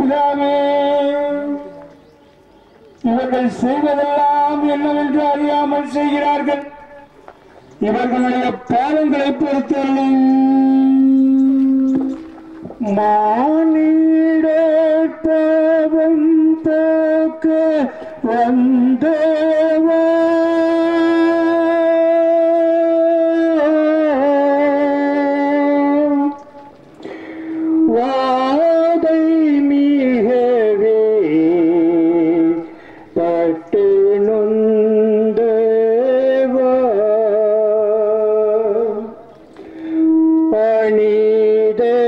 பிதாவே, இவர்கள் செய்வதெல்லாம் என்னவென்று அறியாமல் செய்கிறார்கள். இவர்களுடைய பாவங்களை பொறுத்தவரை மானிட பாவம் போக்க வந்தவா வாதை மிகவே பட்டு நொந்தவா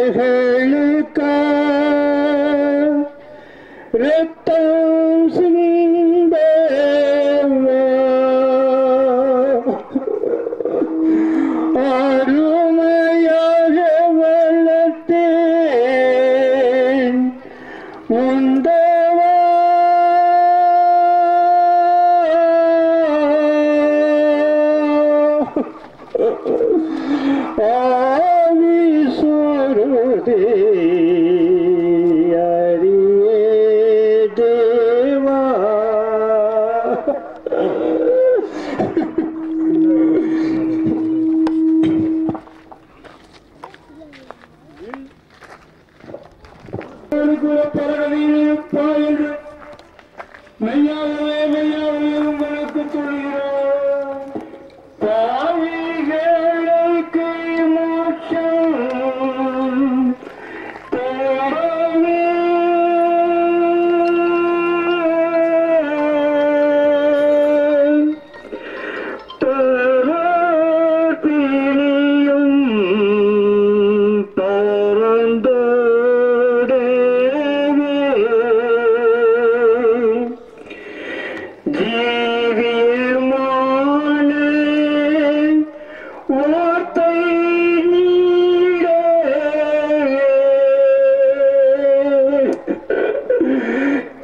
பணிதகளுக்கா ரத்தம் சிந்தவா அருமையாக வளர்த்தேன் உந்தவா ஆவி சுருதே அறியே தேவா என்று மெய்யாகவே மெய்யாகவே உங்களுக்கு சொல்கிறோம். பாவிகளுக்கு மோட்சம் தேடவே பிரியும் பரந்தோடவே ஜீவியமான வார்த்தை நீடே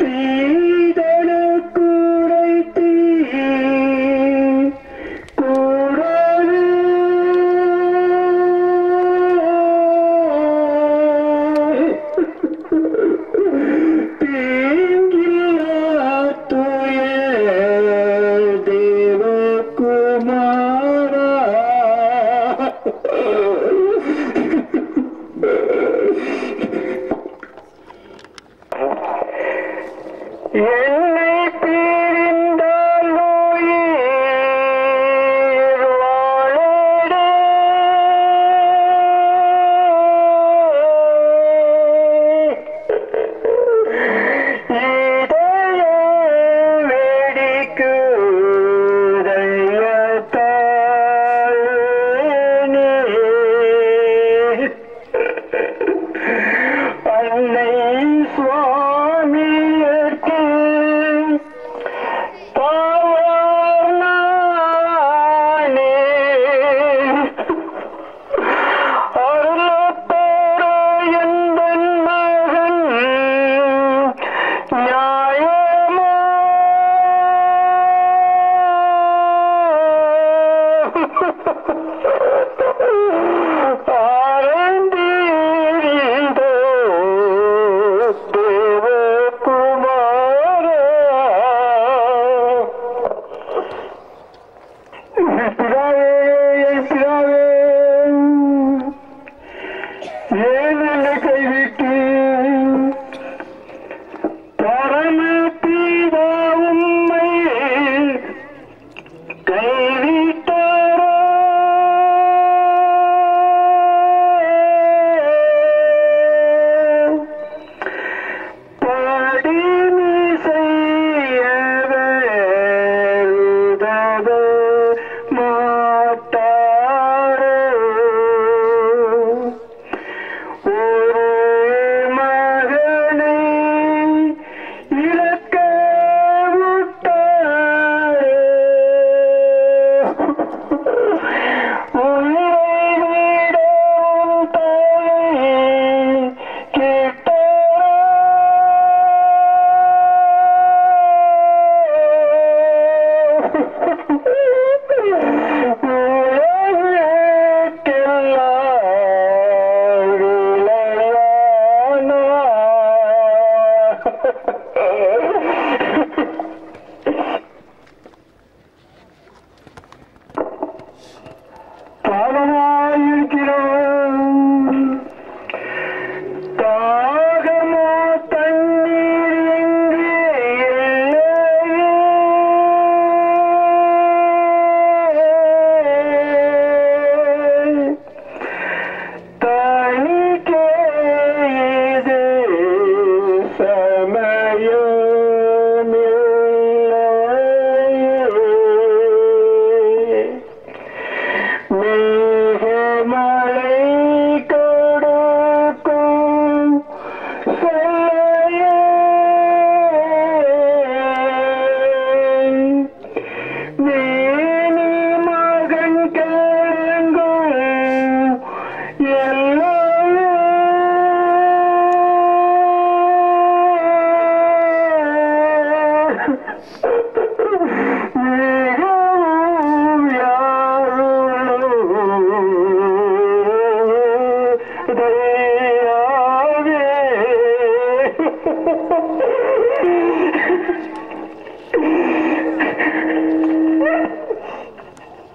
தீதன குறைத்தீ கூடாது தீங்கில்லா தூய தேவகுமாரா என்னை பிரிந்தால் உயிர் வாழடே இதயம் வெடிக்குதயத்தாலே அன்னை சுவாமியர்க்கு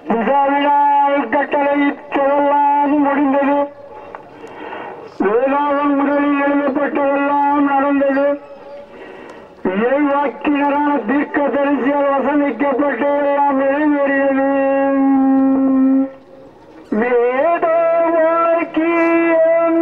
பிதாவினால் கட்டளையிட்டதெல்லாம் முடிந்தது. வேதாகம் முதலில் எழுதப்பட்டதெல்லாம் நடந்தது. இறைவாக்கினரான தீர்க்கதரிசியால் வசனிக்கப்பட்டதெல்லாம் நிறைவேறியது. வேத வாக்கியம்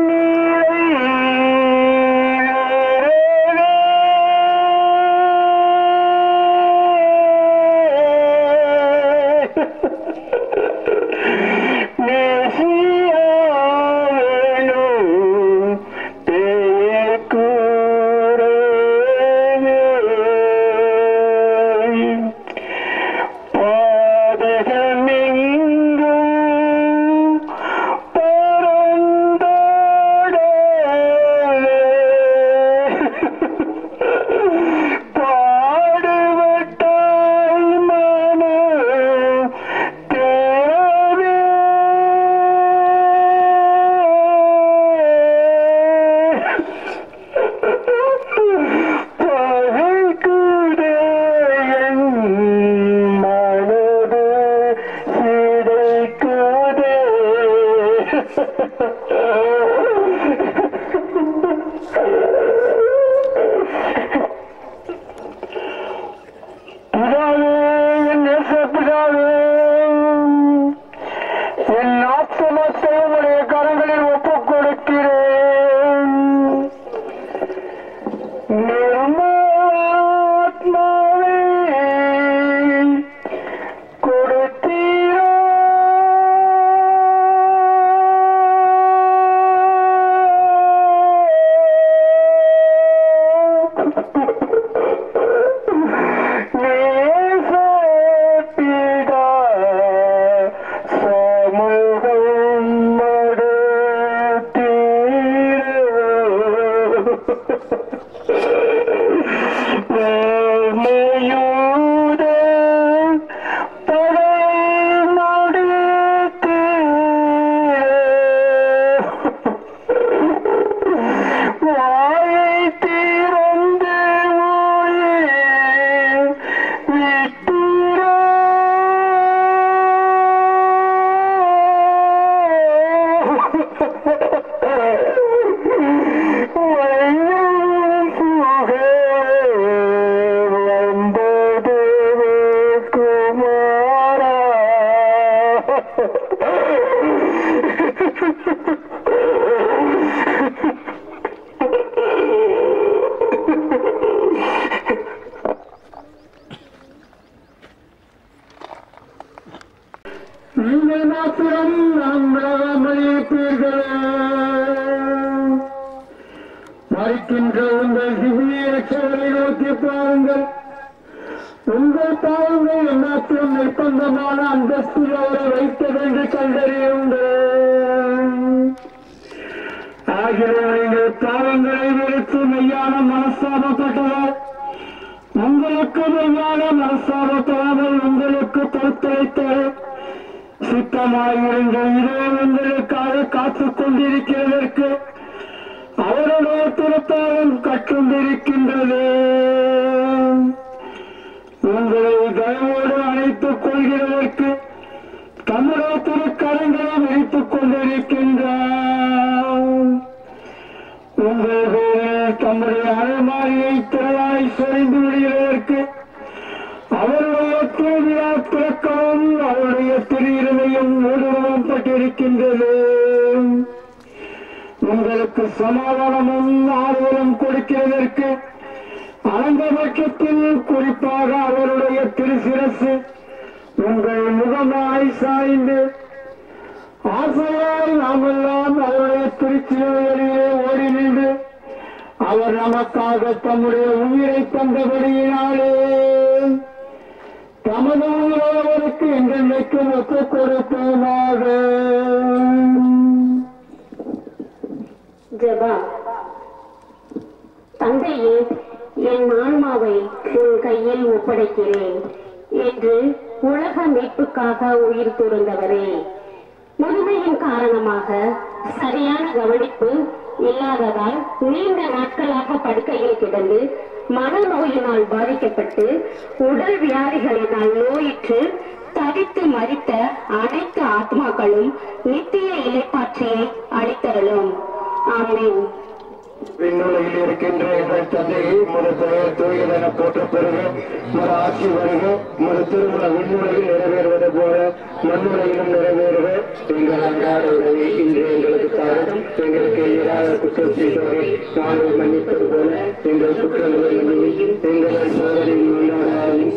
மறிக்கின்ற உங்கள் திவ்ய ரட்சகரை நோக்கி பாருங்கள். உங்கள் பாவங்கள் என்னாற்றும் நிர்பந்தமான அந்தஸ்தில் அவரை வைத்ததென்று கண்டறியுங்கள். ஆகியோர் நீங்கள் பாவங்களை வெறுத்து மெய்யான மனஸ்தாபப்பட்டவர் உங்களுக்கு மெய்யான மனஸ்தாபப்படாமல் உங்களுக்கு பொறுத்தளித்த சுத்தமாயிருங்கள். இதோ உங்களுக்காக காத்துக் கொண்டிருக்கிறதற்கு அவருடைய திருப்பாவம் கற்றுண்டிருக்கின்றது. உங்களை தயவோடு அணைத்துக் கொள்கிறதற்கு தம்முடைய திருக்கரங்களை விரித்துக் கொண்டிருக்கின்றார். உங்கள் பேரில் தம்முடைய அலைமாரியை திரளாய் சொரிந்து விடுகிறதற்கு அவருடைய திருவிழா பிறக்கவும் அவருடைய திருவிழையும் ஊடுருவம் பட்டிருக்கின்றது. உங்களுக்கு சமாதானமும் ஆறுதலும் கொடுக்கிறதற்கு அனந்தபட்சத்தில் குறிப்பாக அவருடைய திருசிரசு உங்கள் முகமாய் சாய்ந்து ஆசையாய் நாமெல்லாம் அவருடைய திருச்சிலுவையிலே ஓடி நின்று அவர் நமக்காக தம்முடைய உயிரை தந்தபடியினாலே தமது உயிரோவருக்கு என்றென்றைக்கும் ஒப்புக் கொடுப்போமாக. ஜெபா. தந்தையே, என் ஆன்மாவை உன் கையில் ஒப்படைக்கிறேன் என்று உலக மீட்புக்காக உயிர் துறந்தவரே, முதுமையின் காரணமாக சரியான கவனிப்பு இல்லாததால் நீண்ட நாட்களாக படுக்கையில் கிடந்து மனநோயினால் பாதிக்கப்பட்டு உடல் வியாதிகளினால் நோயிற்று தவித்து மரித்த அனைத்து ஆத்மாக்களும் நித்திய இளைப்பாற்றியை அளித்தருளும். ஆமென். விண்ணுலகில் இருக்கின்ற எங்கள் தந்தையை முழு பெயர் தூயதென போற்ற பெறுக, முழு ஆட்சி வருக, முழு திருமண விண்ணுலகில் நிறைவேறுவது போல மண்ணுலகிலும் நிறைவேறுக. எங்கள் அன்றாட உணவை இன்று எங்களுக்கு தாரும், எங்களுக்கு எதிராக குற்றம் செய்தவரை நாங்கள் மன்னிப்பது போல எங்கள் குற்றங்களை மன்னியும், எங்கள் சோதனையில் உள்ளாராயும்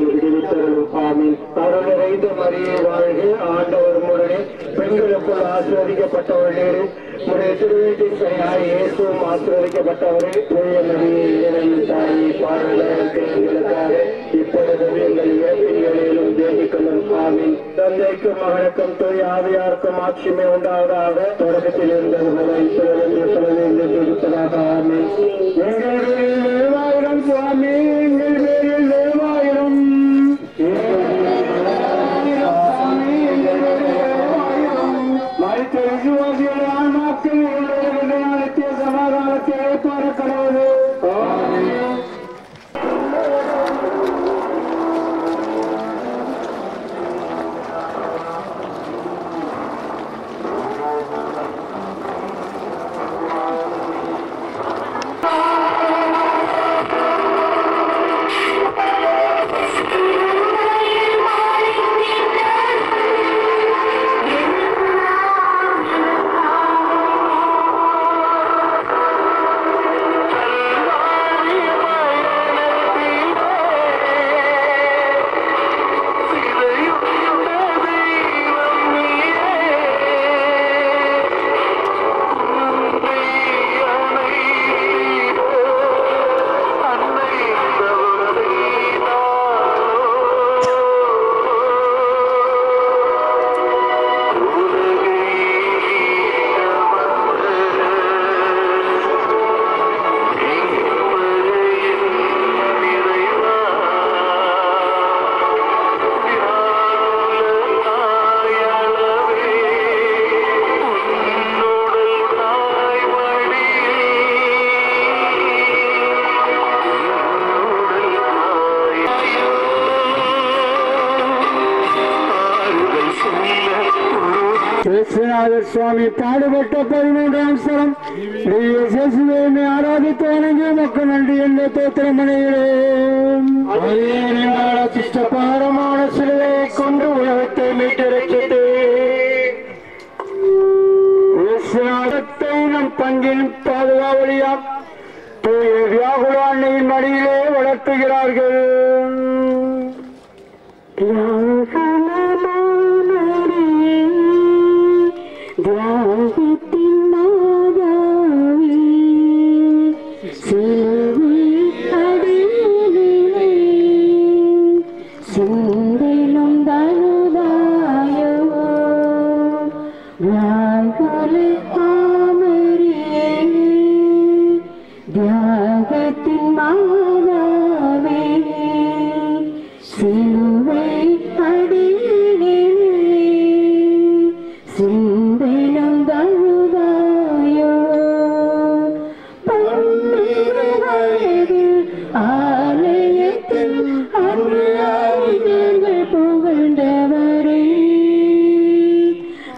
விடுவித்தரும். ஆமீன். அருள் நிறைந்த மரியே வாழ்க, ஆண்டவர் உம்முடனே, பெண்களுக்குள் ஆசீர்வதிக்கப்பட்டவர்களே, உடைய திருவீட்டின் பெயராய் இயேசுவும் ஆசீர்வதிக்கப்பட்டவரே. தூய மரியே இறைவனின் தாயே, பாடுகளுக்கு எங்களுக்காக இப்பொழுதும் எங்கள் இறப்பின் வேளையிலும் வேண்டிக் கொள்ளும். ஆமீன். தந்தைக்கும் மகனுக்கும் தூய ஆவியாருக்கும் ஆட்சிமை உண்டாவதாக, தொடக்கத்தில் இருந்தது போல இப்பொழுது இருப்பதாக. ஆமீன். எங்கள் பேரில் தேவாயிரம் சுவாமி, எங்கள் பேரில் தேவாயிரம். மறித்த விசுவாசிகளை ஆன்மாக்கள் நித்திய சமாதானத்தை ஏற்பாடு கடவுள். விஸ்வநாதர் சுவாமி பாடுபட்ட 13ஆம் ஸ்தலம் இயேசுவை ஆராதித்து வணங்கி மக்கள் நன்றி என்ற தோத்திரமணிகளேன். சிஷ்டபாரமான சிலுவையை கொண்டு உலகத்தை மீட்டெடுத்து விஸ்வநாதத்தை நம் பங்கின் பாதுகாவலியாம் தூய வியாகுல அன்னையின் மடியிலே வளர்த்துகிறார்கள். தியாகத்தின் மாதாவே, சிலுவை அடியிலே சிந்திலும் தருதாயோ, வியாகுல தாமரையே, தியாகத்தின் மாதாவே, சிலுவை அடியிலே சிந்திலும் தருதாயோ, பன்னிரு வயதில் ஆலயத்தில் அன்று அறிஞர்கள் புகழ்ந்தவரே,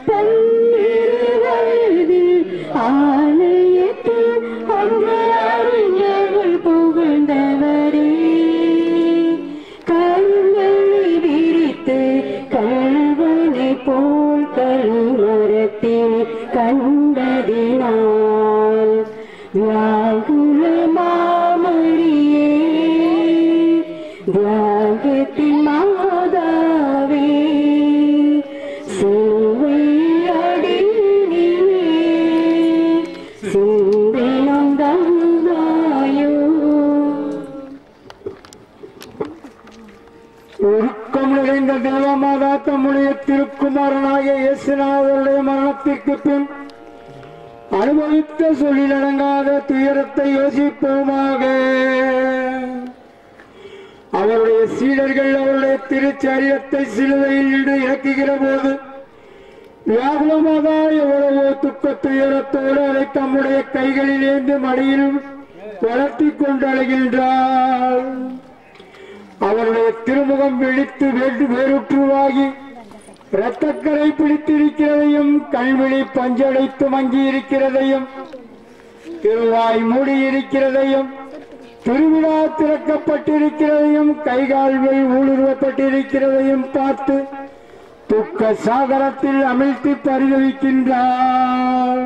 பன்னிரு வயதில் ஆலயத்தில் அன்று அறிஞர்கள் புகழ்ந்தவரே, கண்களை விரித்து கல்வனை போல் கல்மரத்தில் கண்டதினால், வியாகுல மாமரியே, தியாகத்தின் மாதாவே, சிலுவை அடியிலே சிந்திலும் தருதாயோ. உருக்கம் நிறைந்த தேவமாதா தம்முடைய திருக்குமாரனாகிய இயேசுநாதருடைய மரணத்திற்கு பின் அனுபவித்த சொல்லிலடங்காத துயரத்தை யோசிப்போமாக. அவருடைய சீடர்கள் அவருடைய திருச்சரீரத்தை சிலுவையில் இறக்குகிற போது வியாகுலமாக எவ்வளவோ துக்க துயரத்தோடு அதை தம்முடைய கைகளில் ஏந்து மடியில் வளர்த்தி கொண்டு அழுகின்றார். அவருடைய திருமுகம் விழித்து வேறுற்றுவாகி இரத்தக்கரை பிடித்திருக்கிறதையும் கல்விழி பஞ்சடைத்து மங்கி இருக்கிறதையும் திருவாய் மூடியிருக்கிறதையும் திருவிழா திறக்கப்பட்டிருக்கிறதையும் கைகால்கள் ஊடுருவப்பட்டிருக்கிறதையும் பார்த்து துக்க சாகரத்தில் அமிழ்த்தி பரிதவிக்கின்றார்.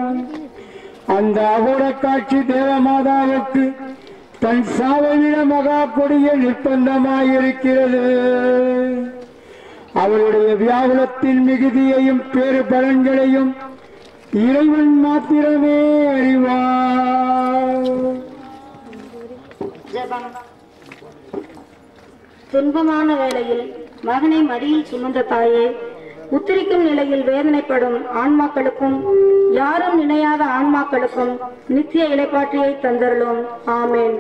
அந்த அகோர காட்சி தேவமாதாவுக்கு தன் சாவைவிட மகா கொடிய நிர்பந்தமாயிருக்கிறது. அவருடைய வியாகுலத்தின் மிகுதியையும் பேறு பலன்களையும் இறைவன் மாத்திரமே அறிவார். துன்பமான வேளையில் மகனை மடியில் சுமந்த தாயே, உத்திரிக்கும் நிலையில் வேதனைப்படும் ஆன்மாக்களுக்கும் யாரும் நினையாத ஆன்மாக்களுக்கும் நித்திய இளைப்பாற்றியை தந்தருளும். ஆமேன்.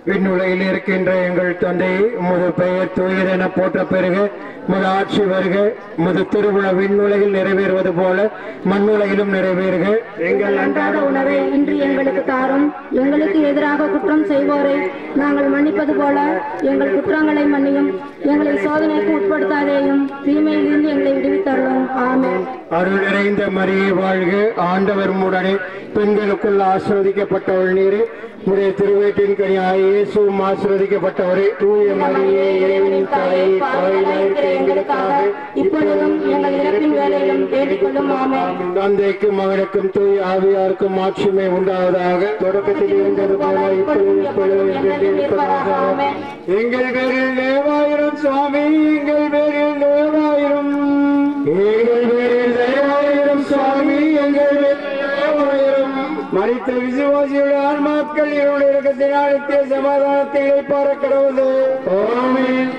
விண்ணுலகில் இருக்கின்ற எங்கள் தந்தை, உமது பெயர் தூயதென போற்ற பெறுக, உமது ஆட்சி வருக, உமது திருவிழா விண்ணுலகில் நிறைவேறுவது போல மண்ணுலகிலும் நிறைவேறுக. எங்கள் அன்றாட உணவை இன்று எங்களுக்கு தாரும். எங்களுக்கு எதிராக குற்றம் செய்வோரை நாங்கள் மன்னிப்பது போல எங்கள் குற்றங்களை மன்னியும். எங்களை சோதனைக்கு உட்படுத்தாதேயும், தீமையிலிருந்து எங்களை விடுவித்தருளும். ஆமென். அருள் நிறைந்த மரியே வாழ்க, ஆண்டவர் உம்முடனே, பெண்களுக்குள் ஆசீர்வதிக்கப்பட்டவள் நீரே, உடைய திருவயிற்றின் கனியாகிய இயேசுவும் ஆசீர்வதிக்கப்பட்டவரே. தூய மரியே, இறைவனின் தாயே, பாவிகளாயிருக்கிற எங்களுக்காக இப்பொழுதும் எங்கள் இறப்பின் வேளையிலும் வேண்டிக் கொள்ளும். ஆமென். தந்தைக்கும் மகனுக்கும் தூய ஆவியாருக்கும் ஆட்சிமை உண்டாவதாக. தொடக்கத்தில் இருந்தது போல இப்பொழுதும் என்றென்றும் இருப்பதாக. ஆமென். எங்கள் பேரில் தேவாயிரம் சுவாமி, எங்கள் பேரில் தேவாயிரம், எங்கள் பேரில் தேவாயிரம் சுவாமி, எங்கள் பேரில் தேவாயிரம். மரித்த விசுவாசியுடைய ஆன்மாக்கள் இவருடைய இறக்கத்தினால் நித்திய சமாதானத்தை இளைப்பாற கடவுளே. ஆமென்.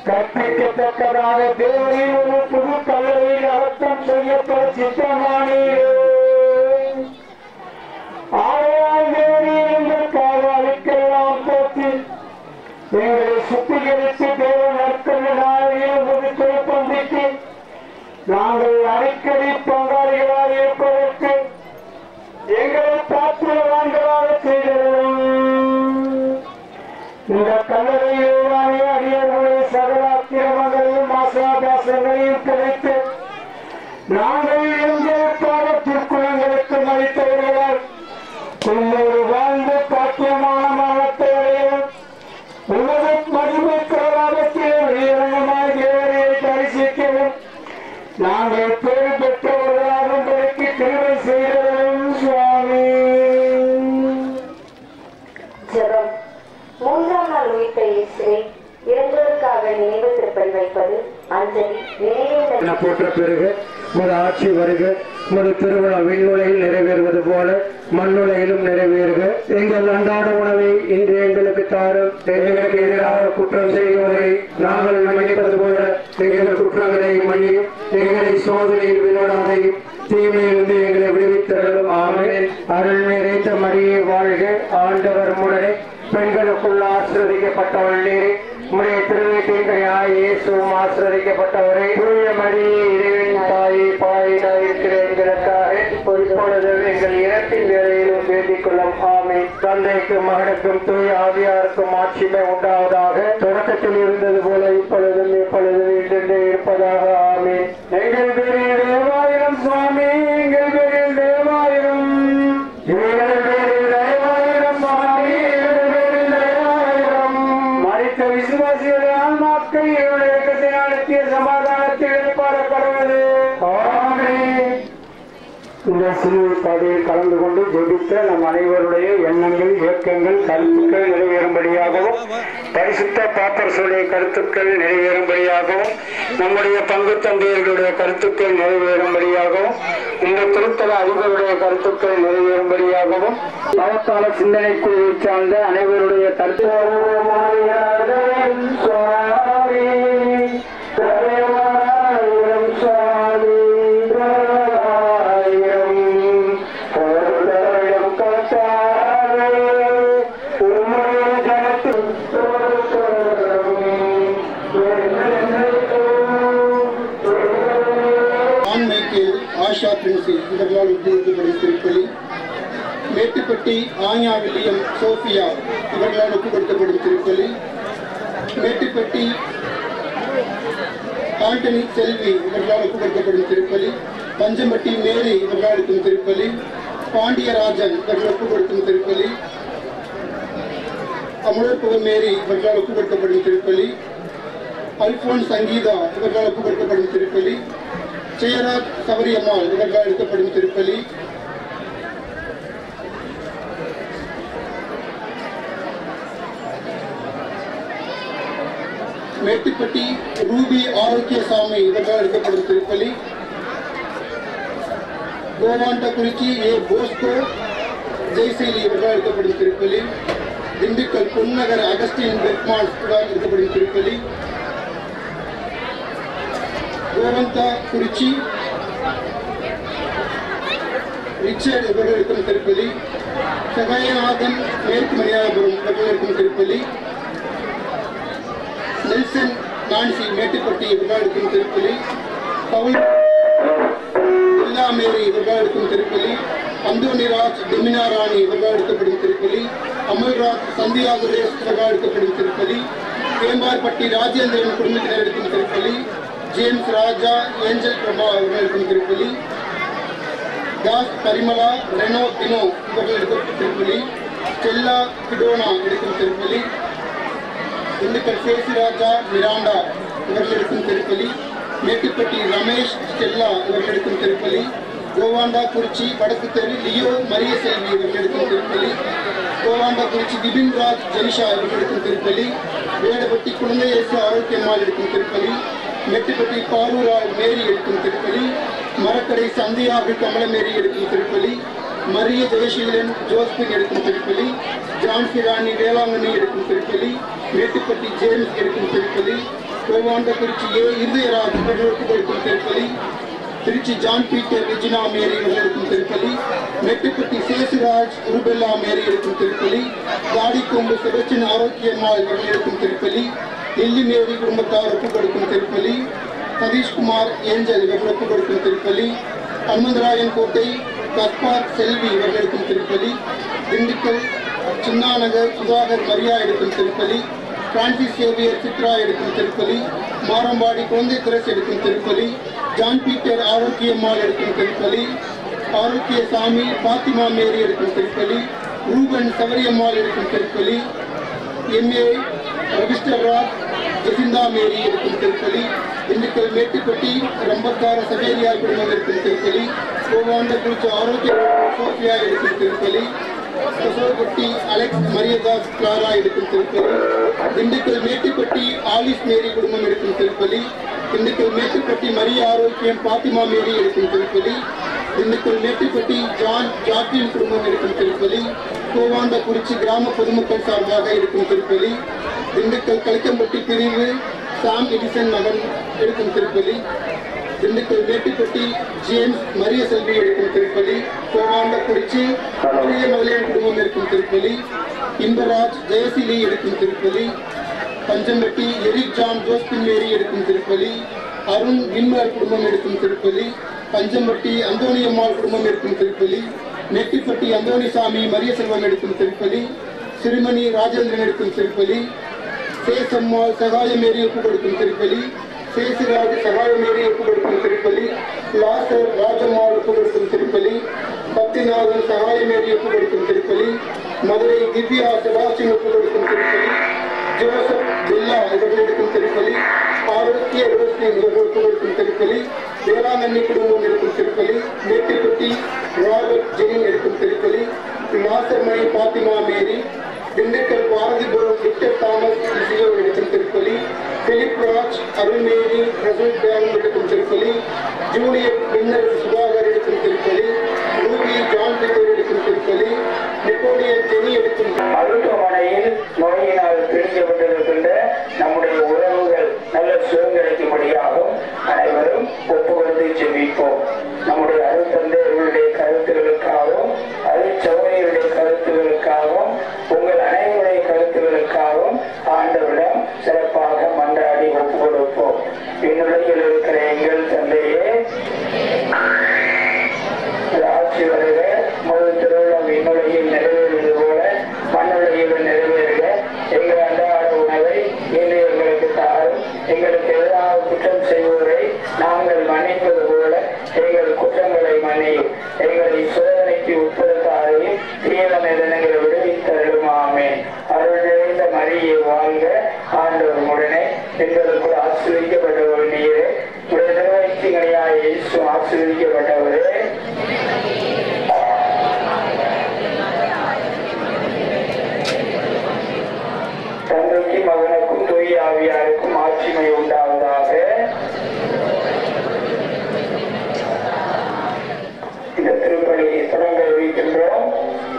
கற்பிக்கத்தக்கதாக தேவரின் ஒரு புது கல்லறையில் அடக்கம் செய்யப்பட சித்தமானீரே. ஆகையால் தேவரே, எங்கள் கால்வாய்க்கெல்லாம் போற்றி எங்களை சுத்திகரித்து தேவ நற்கருணையால் ஒரு திருப்பந்திக்கு நாங்கள் அடிக்கடி பங்காளிகளாக இருப்பதற்கு எங்களை பாத்திரவான்களாக செய்தோம். இந்த கல்லறையில் அடியர்களுடைய சகல அக்கிரமங்களையும் ஆசாபாசங்களையும் கிடைத்து நாங்கள் எங்கள் பாவத்திற்குள் எங்களுக்கு மதித்தவர்களால் நாங்கள் பேர் பெற்றவர்களாக உங்களுக்கு தேவை செய்கிறோம் சுவாமி. ஜெபம். மூன்றாம் நாள் உயிர்த்த இயேசுவை இறந்தோருக்காக நினைவு திருப்பலி வைப்பது அஞ்சலி. நினைவு போற்ற பிறகு உமது ஆட்சி வருக, உமது திருவிழா விண்ணுலையில் நிறைவேறுவது போல மண்ணுலையிலும் நிறைவேறுக. எங்கள் அன்றாட உணவை இன்று எங்களுக்கு தாரும். எங்களுக்கு எதிராக குற்றம் செய்வோரை நாங்கள் மன்னிப்பது போல எங்கள் குற்றங்களை மன்னியும். எங்களை சோதனையில் விளையாடையும் தீமையிலிருந்து எங்களை விடுவித்தரும். ஆமென். அருள் நிறைந்த மரியே வாழ்க, ஆண்டவர் முடனே பெண்களுக்குள் ஆசீர்வதிக்கப்பட்டவள் நீரே. உம்முடைய திருவீட்டின் இயேசுவும் ஆசீர்வதிக்கப்பட்டவரே. தூய மரியே இறைவனின் தாயே, பாவிகளாய் இருக்கிற எங்களுக்காக இப்பொழுது எங்கள் இறப்பின் வேளையிலும் வேண்டிக் கொள்ளும். ஆமென். தந்தைக்கும் மகனுக்கும் தூய ஆவியாருக்கும் ஆட்சிமை உண்டாவதாக. தொடக்கத்தில் இருந்தது போல இப்பொழுதும் எப்பொழுதும் என்றென்றே இருப்பதாக. ஆமென். எங்கள் பேரில் தேவாயிரம் சுவாமி, எங்கள் பேரில் தேவாயிரம், எங்கள் பேரில் தேவாயிரம் சுவாமி, எங்கள் பேரில் தேவாயிரம். மரித்த விசுவாசிகளை ஆன்மாக்கள் இயக்கத்தை நடத்திய சமாதானத்தில் எழுப்பாடப்படுவது. ஆமென். இந்த சிலுவை பாதையில் கலந்து கொண்டு ஜெபித்த நம் அனைவருடைய எண்ணங்கள், இயக்கங்கள், கருத்துக்கள் நிறைவேறும்படியாகவும், பரிசுத்த பாப்பரசுடைய கருத்துக்கள் நிறைவேறும்படியாகவும், நம்முடைய பங்கு தந்தையர்களுடைய கருத்துக்கள் நிறைவேறும்படியாகவும், இந்த திருத்தல அதிபருடைய கருத்துக்கள் நிறைவேறும்படியாகவும், அவத்தால சிந்தனை குழுவை சார்ந்த அனைவருடைய ஆஷா பிரின்சி இவர்களால் உத்தியோகப்படும் திருப்பலி. மேட்டுப்பட்டி ஆயா வில்லியம் சோபியா இவர்களால் ஒப்புக்கொடுக்கப்படும் திருப்பலி. மேட்டுப்பட்டி ஆண்டனி செல்வி இவர்களால் ஒப்புக்கொடுக்கப்படும் திருப்பலி. பஞ்சம்பட்டி மேரி இவர்களால் இருக்கும் திருப்பலி. பாண்டியராஜன் இவர்கள் ஒப்புக்கொடுக்கும் திருப்பலி. அமுலர்புக மேரி இவர்களால் ஒப்புக்கொடுக்கப்படும் திருப்பலி. அல்போன் சங்கீதா இவர்களால் ஒப்புக்கொடுக்கப்படும் திருப்பலி. ஜெயராஜ் சவரியம்மாள் இவர்களால் எடுக்கப்படும் திருப்பலி. மேட்டுப்பட்டி ரூபி ஆரோக்கியசாமி இவர்களால் எடுக்கப்படும் திருப்பலி. கோவாண்டகுறிச்சி ஏ போஸ்கோ ஜெய்சேலி இவர்களால் எடுக்கப்படும் திருப்பலி. திண்டுக்கல் பொன்னகர் அகஸ்டின் பெர்மான் இவர்களால் எடுக்கப்படும் திருப்பலி. கோவந்தா குறிச்சி ரிச்சர்ட் இவர்கள் இருக்கும் திருப்பலி. சகாயநாதன் மேற்கு மரியாதைபுரம் இவர்கள் இருக்கும் திருப்பலி. நெல்சன் நான்சி மேட்டுப்பட்டி இவர்கள் இருக்கும் திருப்பலி. பவுல் மேரி இவர்கள் இருக்கும் திருப்பலி. அந்தோனிராஜ் டொமினா ராணி இவர்கள் எடுக்கப்படும் திருப்பலி. அமல்ராஜ் சந்தியா குரேஷ் இவர்கள் எடுக்கப்படும் திருப்பலி. வேம்பார்பட்டி ராஜேந்திரன் குடும்பத்தினர் எடுக்கும் திருப்பலி. ஜேம்ஸ் ராஜா ஏஞ்சல் பிரபா இவர்கள் இருக்கும் திருப்பலி. தாஸ் பரிமலா ரெனோ தினோ இவர்கள் எடுக்கும் திருப்பலி. ஸ்டெல்லா கிடோனா எடுக்கும் திருப்பலி. திண்டுக்கல் சேசிராஜா மிராண்டா இவர்கள் எடுக்கும் திருப்பலி. மேட்டுப்பட்டி ரமேஷ் ஸ்டெல்லா இவர்கள் எடுக்கும் திருப்பலி. கோவாண்டா குறிச்சி வடக்கு தெரு லியோ மரிய செல்வி இவர்கள் எடுக்கும் திருப்பலி. கோவாண்டா குறிச்சி விபின் ராஜ் ஜெனிஷா இவர்கள் எடுக்கும் திருப்பலி. வேடப்பட்டி குழந்தை இயேசு ஆரோக்கியம்மாள் எடுக்கும் திருப்பலி. மெட்டுப்பட்டி பாலூரால் மேரி எடுக்கும் திருப்பலி. மரக்கடை சந்தியாவில் கமலமேரி எடுக்கும் திருப்பலி. மரிய ஜெயசீலன் ஜோஸ்பின் எடுக்கும் திருப்பலி. ஜான்சி ராணி வேளாங்கண்ணி எடுக்கும் திருப்பலி. மேட்டுப்பட்டி ஜேம்ஸ் எடுக்கும் திருப்பலி. கோவாண்டகுறிச்சி ஏ இருதயராஜ் இவர்களுக்கு எடுக்கும் திருப்பலி. திருச்சி ஜான் பீட்டர் ரெஜினா மேரி இவர்கள் எடுக்கும் திருப்பலி. மெட்டுப்பட்டி சேசுராஜ் ரூபெல்லா மேரி எடுக்கும் திருப்பலி. தாடிக்கொம்பு செபஸ்டின் ஆரோக்கியம்மாள் இவர்கள் எடுக்கும் திருப்பலி. எல்லி மேரி குடும்பத்தார் ஒப்புக் கொடுக்கும் திருப்பலி. சதீஷ்குமார் ஏஞ்சல் இவர்கள் ஒப்புக் கொடுக்கும் திருப்பலி. ஹனுமந்தராயன் கோட்டை கஸ்பார் செல்வி இவர்கள் எடுக்கும் திருப்பலி. திண்டுக்கல் சின்னாநகர் சுதாகர் மரியா எடுக்கும் திருப்பலி. பிரான்சிஸ் சேவியர் சித்ரா எடுக்கும் திருப்பலி. மாரம்பாடி குழந்தை திரஸ் எடுக்கும் திருப்பலி. ஜான் பீட்டர் ஆரோக்கியம்மாள் எடுக்கும் திருப்பலி. ஆரோக்கிய சாமி பாத்திமா மேரி எடுக்கும் திருப்பலி. ரூபன் சவரியம்மாள் எடுக்கும் திருப்பலி. எம்ஏ ரவிஸ்டர் ராஜ் ஜெசிந்தா மேரி இருக்கும் திருப்பலி, திண்டுக்கல் மேட்டுப்பட்டி ரம்பக்கார சவேரியார் குடும்பம் இருக்கும் திருப்பலி, கோவாண்டக்குறிச்சி ஆரோக்கிய சோஃபியா இருக்கும் திருப்பலி, கொசோப்பட்டி அலெக்ஸ் மரியதாஸ் கிளாரா இருக்கும் திருப்பலி, திண்டுக்கல் மேட்டுப்பட்டி ஆலிஸ் மேரி குடும்பம் இருக்கும் திருப்பலி, திண்டுக்கல் மேட்டுப்பட்டி மரிய ஆரோக்கியம் பாத்திமா மேரி இருக்கும் திருப்பலி, திண்டுக்கல் மேட்டுப்பட்டி ஜாக்கின் குடும்பம் இருக்கும் திருப்பலி, கோவாண்டக்குறிச்சி கிராம பொதுமக்கள் சார்பாக இருக்கும் திருப்பலி, திண்டுக்கல் கலிக்கம்பட்டி பிரிவு சாம் எடிசன் மகன் எடுக்கும் திருப்பலி, திண்டுக்கல் மேட்டுப்பட்டி ஜேம்ஸ் மரிய செல்வி எடுக்கும் திருப்பலி, கோவாண்டக்குறிச்சி பெரிய மகளிர் குடும்பம் இருக்கும் திருப்பலி, இன்பராஜ் ஜெயசிலி எடுக்கும் திருப்பலி, Panjampatti Eric John Josephine Mary எடுக்கும் திருப்பலி, அருண் வின்மர் குடும்பம் எடுக்கும் திருப்பலி, பஞ்சம்பட்டி அந்தோணியம்மாள் குடும்பம் எடுக்கும் திருப்பலி, நெட்டிப்பட்டி அந்தோணிசாமி மரிய செல்வம் எடுக்கும் திருப்பலி, சிறுமணி ராஜேந்திரன் எடுக்கும் திருப்பலி, சேசம்மாள் சகாயமேரி ஒப்பு கொடுக்கும் திருப்பலி, சேசிராஜ் சகாயமேரி ஒப்பு கொடுக்கும் திருப்பலி, லாசர் ராஜம்மாள் ஒப்பு கொடுக்கும் திருப்பலி, பத்திநாதன் சகாயமேரி ஒப்பு கொடுக்கும் திருப்பலி, மதுரை திவ்யா செபாஸ்டின் ஒப்பு கொடுக்கும் திருப்பலி, ஜோசப் பில்லா இவர்கள் எடுக்கும் திருப்பலி, ஆரோக்கிய ரோஸ்னி இவர்கள் ஒப்பு கொடுக்கும் திருப்பலி, வேளாங்கண்ணி குடும்பம் எடுக்கும் திருப்பலி, மேட்டுப்பட்டி ராபர்ட் ஜெயின் எடுக்கும் திருப்பலி, Nazarmani Fatima Mary, Dindigul Bharathipuram Victor Thomas இசியோ எடுக்கும் திருப்பலி, பிலிப் ராஜ் அருள்மேரி பிரசன்ட் பேங்க் எடுக்கும் திருப்பலி, ஜூலியட் பின்னர் சுதாகர் எடுக்கும் திருப்பலி, ரூபி ஜான் பீட்டர் எடுக்கும் திருப்பலி, நெப்போலியன் ஜெனி எடுக்கும் மருத்துவமனையில் நோயினால் பிரிக்கப்பட்டிருக்கின்ற நம்முடைய உறவுகள் நல்ல சுகம் கிடைக்கும்படியாகவும் அனைவரும் ஒப்புக்கொண்டு ஜெபிப்போம். நம்முடைய அருட்தந்தையர்களுடைய கருத்துகளுக்காகவும் அருட்சகோதரிகளுடைய கருத்துகளுக்காகவும் உங்கள் அனைவருடைய கருத்துகளுக்காகவும் ஆண்டவரிடம் சிறப்பாக மன்றாடி ஒப்புக் கொடுப்போம். விண்ணுலகில் இருக்கிற எங்கள் தந்தையே, ஆட்சி வருக, முதல் திருவிழா விண்ணுலகில் நிறைவேறுவது போல மண்ணுலகில் நிறைவேறுக. எங்கள் அன்றாட உணவை இன்று எங்களுக்கு தாரும். எங்களுக்கு எதிராக குற்றம் செய்வோரை நாங்கள் மன்னிப்பது போல எங்கள் குற்றங்களை மன்னியும். எங்களை சோதனைக்கு உட்படுத்தாதையும் தீவிரங்களை விடுவித்தருமாமே. அருள் நிறைந்த மரியை வாழ்க, ஆண்டவர் உடனே எங்களுக்கு ஆசீர்வதிக்கப்பட்டவர் நீரே. உடைய திருவயிற்றிங்களையாய் இயேசு ஆசீர்வதிக்கப்பட்டவரே. தந்தைக்கும் மகனுக்கும் தூய ஆவியாருக்கும் ஆட்சிமை உண்டாவதாக. இந்த திருப்பலியை தொடங்க இருக்கின்றோம்.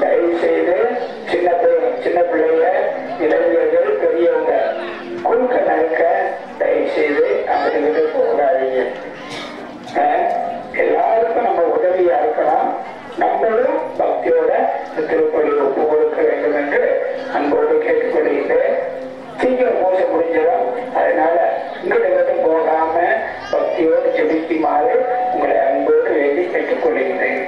தயவு செய்து சின்ன பிள்ளைங்க, இளைஞர்கள், பெரியவங்க குறுக்க நறுக்க தயவு செய்து அங்கிட்டு போகாதீங்க. எல்லாருக்கும் நம்ம உதவியா இருக்கலாம். நம்மளும் பக்தியோட திருப்பலி ஒப்பு கொடுக்க வேண்டும் என்று அன்போடு கேட்டுக்கொள்கிறேன். சீக்கிரம் பூஜை முடிஞ்சிடும். அதனால இங்கிட்ட போகாம பக்தியோடு ஜெபிக்குமாறு உங்களை அன்போடு வேண்டி கேட்டுக்கொள்கிறேன்.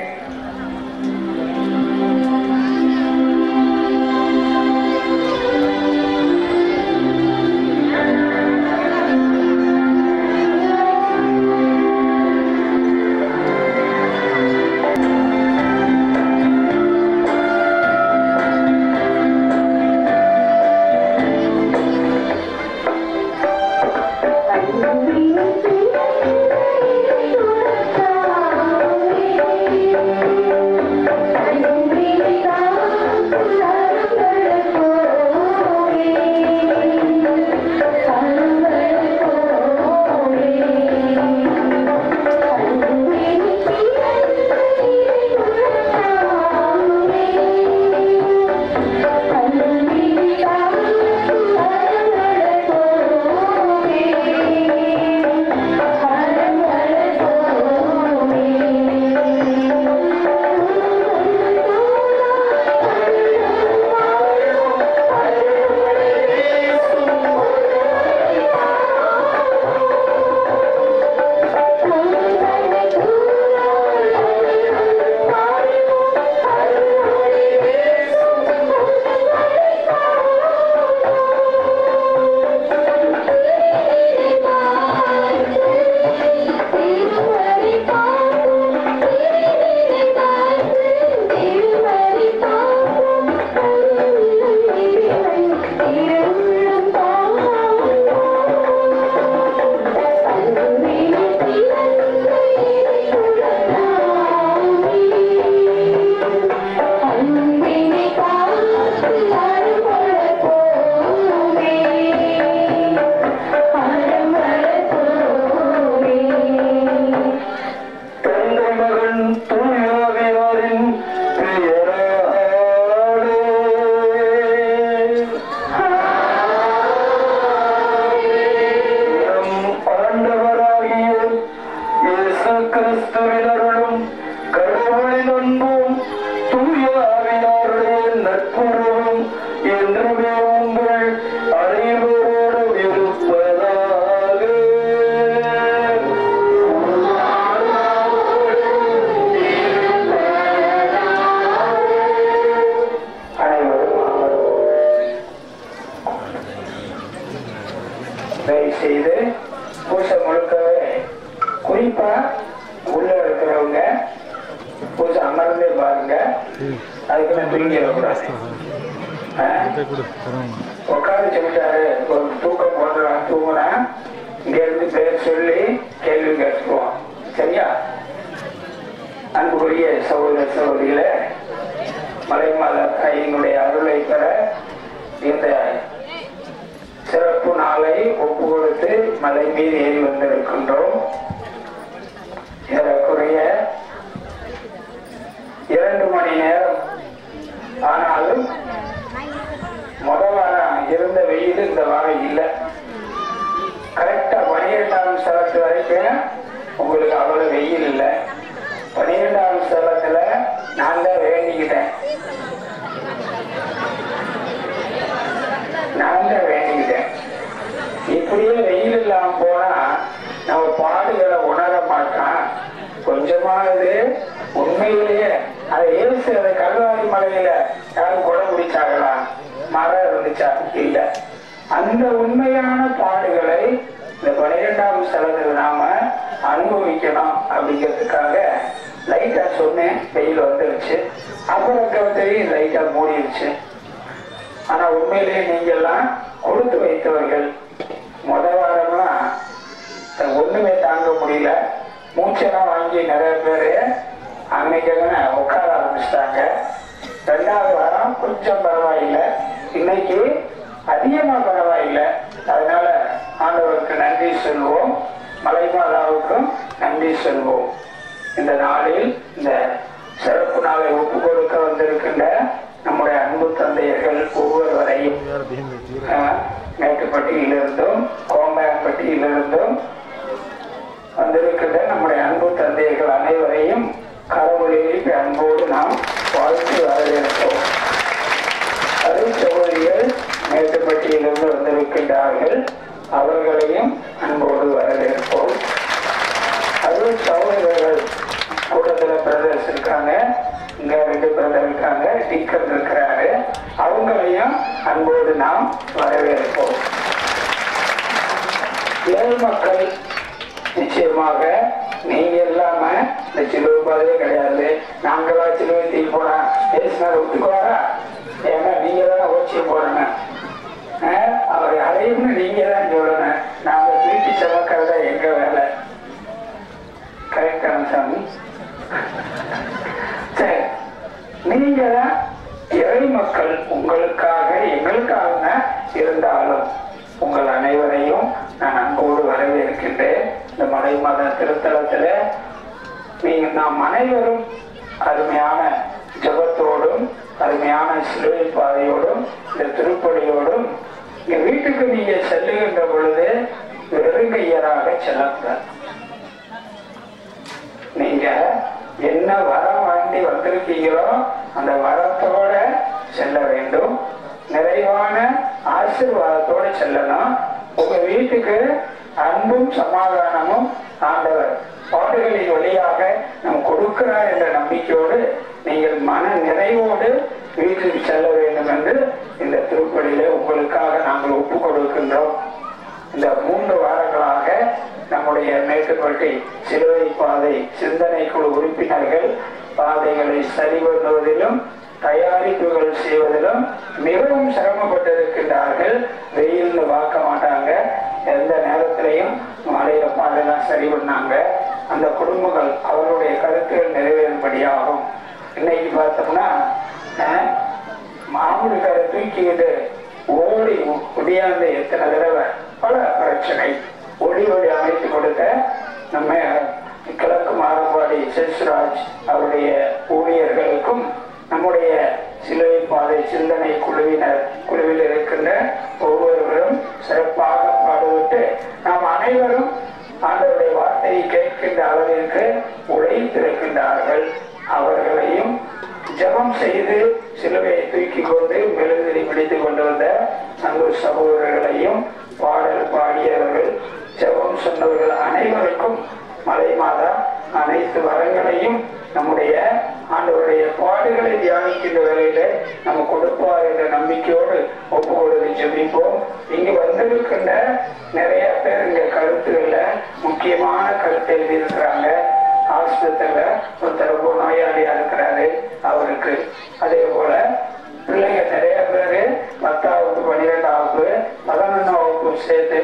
Thank you. தயவு செய்து பூசை முழுக்கவே குறிப்பா உள்ள இருக்கிறவங்க பூசை அமர்ந்தே பாருங்க. அதுக்கு நான் தூங்கிடக்கூடாது. உட்காந்து சொல்லிட்டாரு ஒரு தூக்கம் போடுறான் தூங்குறான், இங்க இருந்து பேர் சொல்லி கேள்வி கேட்டுக்குவோம். சரியா? அன்புக்குரிய சகோதர சகோதரிகளே, மலைமாதா தாயினுடைய அருளை பெற இந்த சிறப்பு நாளை ஒப்பு கொடுத்து மலை மீது ஏறி வந்திருக்கின்றோம். ஏறக்குறைய 2 மணி நேரம் ஆனாலும் முதல் வாரம் இருந்த வெயில் இந்த வாரம் இல்லை. கரெக்டா 12ஆம் ஸ்தலத்து வரைக்கும் உங்களுக்கு அவ்வளவு வெயில் இல்லை. 12ஆம் ஸ்தலத்துல நான் தான் வேண்டிக்கிட்டேன். இப்படியே வெயில் இல்லாம போனா நம்ம பாடுகளை உணர மாட்டான். கொஞ்சமானது உண்மையிலேயே அதை ஏசு அதை கல்வாரி மலையில யாரும் கொடை பிடிச்சாங்களா? மரம் இருந்துச்சா? இல்ல. அந்த உண்மையான பாடுகளை இந்த 12ஆம் ஸ்தலத்தில் நாம அனுபவிக்கணும் அப்படிங்கிறதுக்காக லைட்டா சொன்னேன். வெயில் வந்துருச்சு, அப்புறம் தெரியும் லைட்டா மூடிடுச்சு. ஆனா உண்மையிலேயே நீங்க எல்லாம் கொடுத்து வைத்தவர்கள். முதல் வாரம்லாம் ஒண்ணுமே தாங்க முடியல, மூச்செல்லாம் வாங்கி நிறைய பேரு அன்னைக்கு உட்கார ஆரம்பிச்சிட்டாங்க. 2வது வாரம் கொஞ்சம் பரவாயில்லை, இன்னைக்கு அதிகமா பரவாயில்லை. அதனால ஆண்டவருக்கு நன்றி சொல்வோம், மலைமாதாவுக்கும் நன்றி சொல்வோம். இந்த நாளில் இந்த சிறப்பு நாளை ஒப்பு கொடுக்க வந்திருக்கின்ற நம்முடைய அன்பு தந்தையர்கள் ஒவ்வொருவரையும் மேட்டுப்பட்டியிலிருந்தும் கோம்பம்பட்டியிலிருந்தும் வந்திருக்கின்ற நம்முடைய அன்பு தந்தையர்கள் அனைவரையும் கடவுளில் அன்போடு நாம் வாழ்த்து வரவேற்போம். அருள் சகோதரிகள் மேட்டுப்பட்டியிலிருந்து வந்திருக்கின்றார்கள், அவர்களையும் அன்போடு வரவேற்போம். அருள் சகோதரர்கள் கூட்டத்துல பிரதர்ஸ் இருக்காங்க, இங்க 2 பிரதர் இருக்காங்க, டீக்கர் இருக்கிறாரு, அவங்களையும் அன்போடு நாம் வரவேற்போம். ஏழை மக்கள் நிச்சயமாக நீங்க இல்லாம இந்த சிலுவை பாதையே கிடையாது. நாங்களா சிலுவை தீ போனா பேசினார் ஒத்துக்குவாரா? ஏன்னா நீங்க தானே ஓச்சியம் போடணும், அவரை அடையும்னு நீங்க தான் சொல்லணும். நாங்க வீட்டு சமக்கிறதா எங்க வேலை. கரெக்டான சாமி? சரி, நீங்க இறை மக்கள், உங்களுக்காக எங்களுக்காக இருந்தாலும் உங்கள் அனைவரையும் நான் அன்போடு வரவேற்கின்றேன். இந்த மலை மத திருத்தலத்துல நாம் அனைவரும் அருமையான ஜபத்தோடும் அருமையான சிலுவை பாதையோடும் இந்த திருப்படியோடும் இங்க வீட்டுக்கு நீங்க செல்லுகின்ற பொழுது வெறுங்கையராக செல்லக்கூடாது. நீங்க என்ன வரம் வாங்கி வந்திருக்கீங்களோ அந்த வரத்தோட செல்ல வேண்டும். நிறைவான ஆசீர்வாதத்தோடு செல்லணும். உங்க வீட்டுக்கு அன்பும் சமாதானமும் ஆண்டவர் பாடுகளின் வழியாக நாம் கொடுக்கிறார் என்ற நம்பிக்கையோடு நீங்கள் மன நிறைவோடு வீட்டுக்கு செல்ல வேண்டும் என்று இந்த திருப்பலியிலே உங்களுக்காக நாங்கள் ஒப்பு கொடுக்கின்றோம். இந்த 3 வாரங்களாக நம்முடைய மேட்டுப்பட்டி சிலுவை பாதை சிந்தனை குழு உறுப்பினர்கள் பாதைகளை சரி பண்ணுவதிலும் தயாரிப்புகள் செய்வதிலும் மிகவும் சிரமப்பட்டிருக்கின்றார்கள். வெயில்னு பார்க்க மாட்டாங்க, எந்த நேரத்திலையும் மழையில பாதையெல்லாம் சரி பண்ணாங்க. அந்த குடும்பங்கள் அவருடைய கருத்துகள் நிறைவேறும்படியாகும். இன்னைக்கு பார்த்தோம்னா மாமூலு கரை தூக்கிக்கிட்டு ஓடி முடியாத எத்தனை தடவை பல பிரச்சனை ஒளி அமைத்து கொடுத்த நம்ம கிழக்கு மாறுபாடி செல்ஸ்ராஜ் அவருடைய ஊழியர்களுக்கும் நம்முடைய சிலுவை பாதை சிந்தனை குழுவில் இருக்கின்ற ஒவ்வொருவரும் சிறப்பாக பாடுவிட்டு நாம் அனைவரும் ஆண்டவருடைய வார்த்தையை கேட்கின்ற அளவிற்கு உழைத்திருக்கின்றார்கள். அவர்களையும் ஜபம் செய்து சிலுவையை தூக்கி கொண்டு மெழுகுதிரி பிடித்துக் கொண்டு வந்த அன்பு சகோதரர்களையும் பாடல் பாடியவர்கள் ஜபம் சொன்னவர்கள் அனைவருக்கும் மலை மாதா அனைத்து வரங்களையும் நம்முடைய ஆண்டவருடைய பாடுகளை தியானிக்கின்ற வேளையில நம்ம கொடுப்பார் என்ற நம்பிக்கையோடு ஒப்பு கொடுத்து ஜெபிப்போம். இங்கு வந்திருக்கின்ற நிறைய பேர் இந்த கருத்துக்கள்ல முக்கியமான கருத்தை எழுதியிருக்கிறாங்க. ஆஸ்பத்திரியில ஒருத்தர் ரொம்ப நோயாளியா இருக்கிறாரு, அவருக்கு அதே போல பிள்ளைங்க நிறைய பேரு 10வது 12வது 11ஆம் வகுப்பு சேர்த்து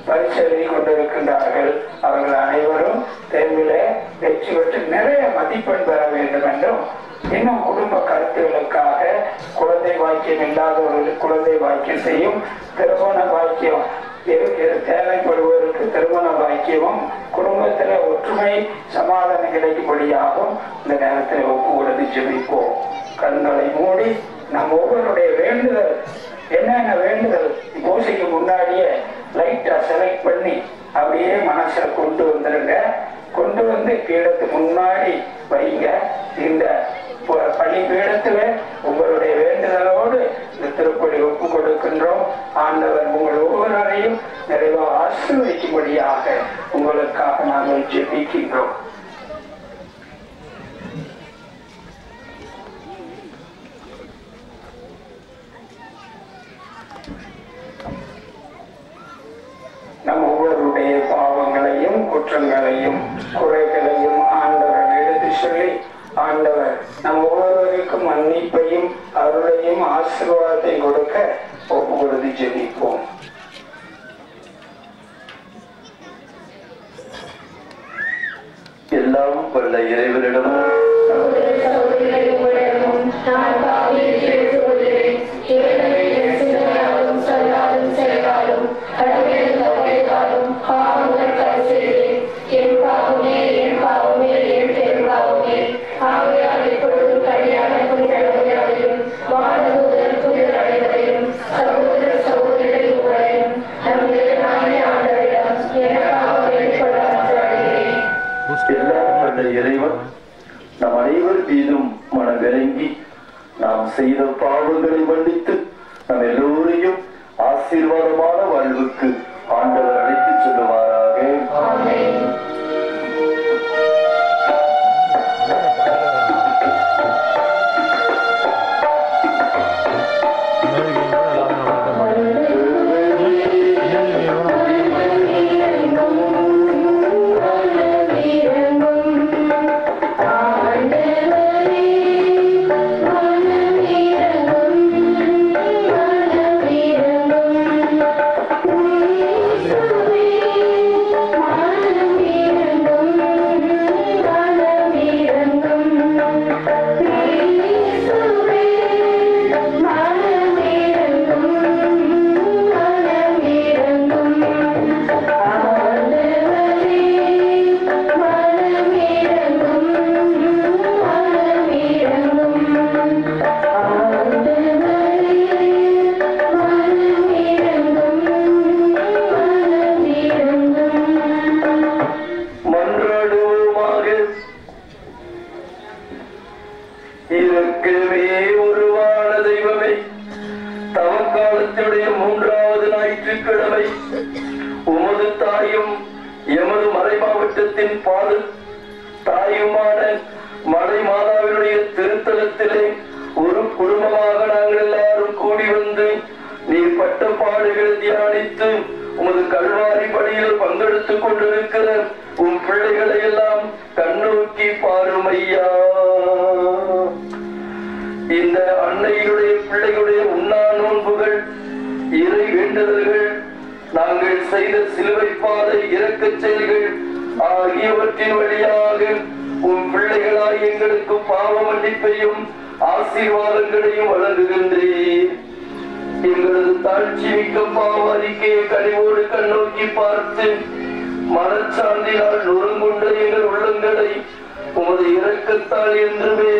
பரிசு எழுதி கொண்டிருக்கின்றார்கள். அவர்கள் அனைவரும் தேர்விலே வெற்றி பெற்று நிறைய மதிப்பெண் பெற வேண்டும் என்றும், இன்னும் குடும்ப கருத்துகளுக்காக குழந்தை பாக்கியம் இல்லாதவர்களுக்கு குழந்தை பாக்கியத்தையும், திருமண பாக்கியம் தேவைப்படுவதற்கு திருமண பாக்கியமும், குடும்பத்துல ஒற்றுமை சமாதானம் கிடைக்கும்படியாகவும் இந்த நேரத்தில் ஒப்பு கொடுத்து ஜெபிப்போம். கண்களை மூடி நம் ஒவ்வொருடைய வேண்டுதல் என்னென்ன வேண்டுதல் பூசைக்கு முன்னாடியே லைட்டா செலக்ட் பண்ணி அப்படியே மனசுல கொண்டு வந்துருங்க. கொண்டு வந்து பீடத்துக்கு முன்னாடி வைங்க. இந்த பள்ளி பீடத்துல உங்களுடைய வேண்டுதலோடு இந்த திருப்பலி ஒப்பு கொடுக்கின்றோம். ஆண்டவர் உங்கள் ஒவ்வொருவரையும் நிறைவாக ஆசீர்வதிக்கும்படியாக உங்களுக்காக நாங்கள் ஜெபிக்கின்றோம். நம் ஒவ்வொருடைய பாவங்களையும் குற்றங்களையும் குறைகளையும் ஆண்டவர் எடுத்து சொல்லி, ஆண்டவர் நம் ஒவ்வொருவருக்கும் மன்னிப்பையும் அருளையும் ஆசீர்வாதத்தையும் கொடுக்க ஒப்பு கொடுத்து ஜெபிப்போம். எல்லாம் வல்ல இறைவனிடமும் இறைவன் நம் அனைவர் மீதும் மனமிறங்கி நாம் செய்த பாவங்களை மன்னித்து நம் எல்லோரையும் ஆசீர்வாதமான வாழ்வுக்கு ஆண்டவர் அழைத்துச் செல்லுவாராக. ஆசீர்வாதங்களையும் வழங்குகின்றேன். எங்களது தாழ்ச்சி மிக்க பாவ அறிக்கையை கனிவோடு கண்ணோக்கி பார்த்து மனச்சாந்தினால் நொறுங்குண்ட எங்கள் உள்ளங்களை உமது இரக்கத்தால் என்றுமே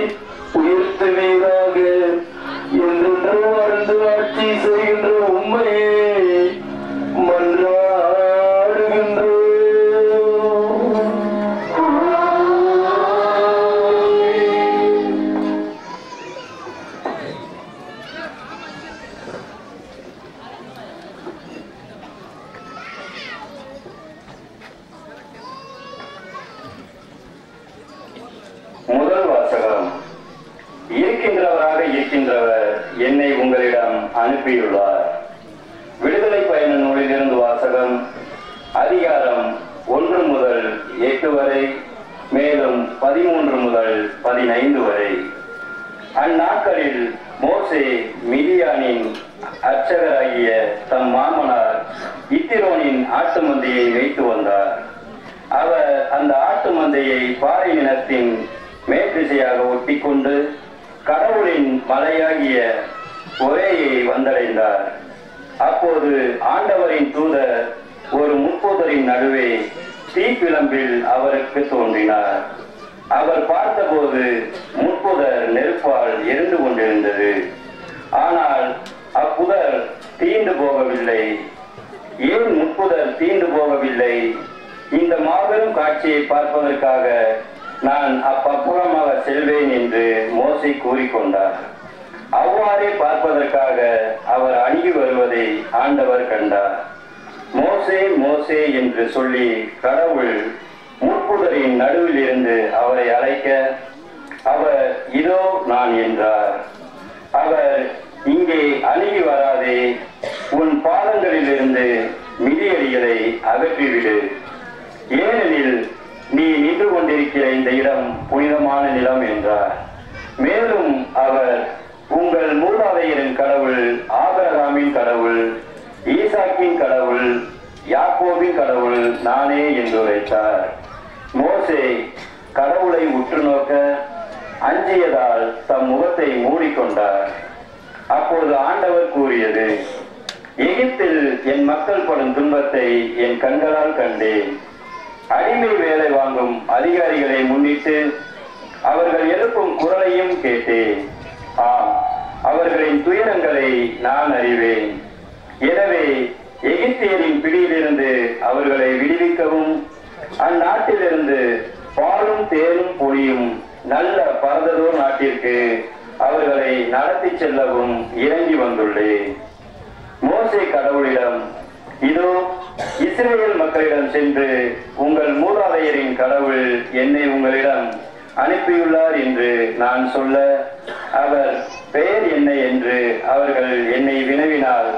உயர்த்துவீராக. என்றென்றும் வாழ்ந்து ஆட்சி செய்கின்ற உண்மையே மன்றாடுகின்றோம். முதல் வாசகம் ஆண்டவராய் இருக்கின்றவர் என்னை உங்களிடம் அனுப்பியுள்ளார். விடுதலை பயண நூலிலிருந்து வாசகம். அதிகாரம் 1 முதல் 8 வரை, மேலும் 13 முதல் 15 வரை. அந்நாட்களில் மோசே மிதியானின் அர்ச்சகராகிய தம் மாமனார் இத்திரோனின் ஆட்டு மந்தையை வைத்து வந்தார். அவர் அந்த ஆட்டு மந்தையை பாறை நிலத்தின் மேற்திசையாக ஒட்டி கொண்டு கடவுளின் மலையாகிய ஒரேயை வந்தடைந்தார். அப்போது ஆண்டவரின் தூதர் ஒரு முட்புதரின் நடுவே தீப்பிழம்பில் அவருக்கு தோன்றினார். அவர் பார்த்தபோது முட்புதர் நெருப்பால் எரிந்து கொண்டிருந்தது. ஆனால் அப்புதர் தீண்டு போகவில்லை. ஏன் முட்புதர் தீண்டு போகவில்லை? இந்த மாபெரும் காட்சியை பார்ப்பதற்காக நான் அப்பப்புறமாக செல்வேன் என்று மோசே கூறிக்கொண்டார். அவ்வாறே பார்ப்பதற்காக அவர் அணுகி வருவதை ஆண்டவர் கண்டார். மோசே மோசே என்று சொல்லி கடவுள் முட்புதரின் நடுவில் இருந்து அவரை அழைக்க, அவர் இதோ நான் என்றார். அவர், இங்கே அணுகி வராதே, உன் பாதங்களில் இருந்து மிதியடிகளை அகற்றிவிடு, ஏனெனில் நீ நின்று கொண்டிருக்கிற இந்த இடம் புனிதமான நிலம் என்றார். மேலும் அவர், உங்கள் மூதாதையரின் கடவுள் ஆபிரகாமின் கடவுள், ஈசாக்கின் கடவுள், யாக்கோபின் கடவுள் நானே என்று உரைத்தார். மோசே கடவுளை உற்று நோக்க அஞ்சியதால் தம் முகத்தை மூடிக்கொண்டார். அப்போது ஆண்டவர் கூறியது, எகிப்தில் என் மக்கள் படும் துன்பத்தை என் கண்களால் கண்டேன். அடிமை வேலை வாங்கும் அதிகாரிகளை முன்னிட்டு அவர்கள் எழுப்பும் குரலையும் கேட்டேன். ஆம், அவர்களின் துயரங்களை நான் அறிவேன். எனவே எகிப்தியரின் பிடியிலிருந்து அவர்களை விடுவிக்கவும், அந்நாட்டிலிருந்து பாலும் தேனும் பொழியும் நல்ல பரததோர் நாட்டிற்கு அவர்களை நடத்தி செல்லவும் இறங்கி வந்துள்ளேன். மோசே கடவுளிடம், இதோ இஸ்ரேல் மக்களிடம் சென்று உங்கள் மூதாதையரின் கடவுள் என்னை உங்களிடம் அனுப்பியுள்ளார் என்று நான் சொல்ல, அவர் பெயர் என்ன என்று அவர்கள் என்னை வினவினால்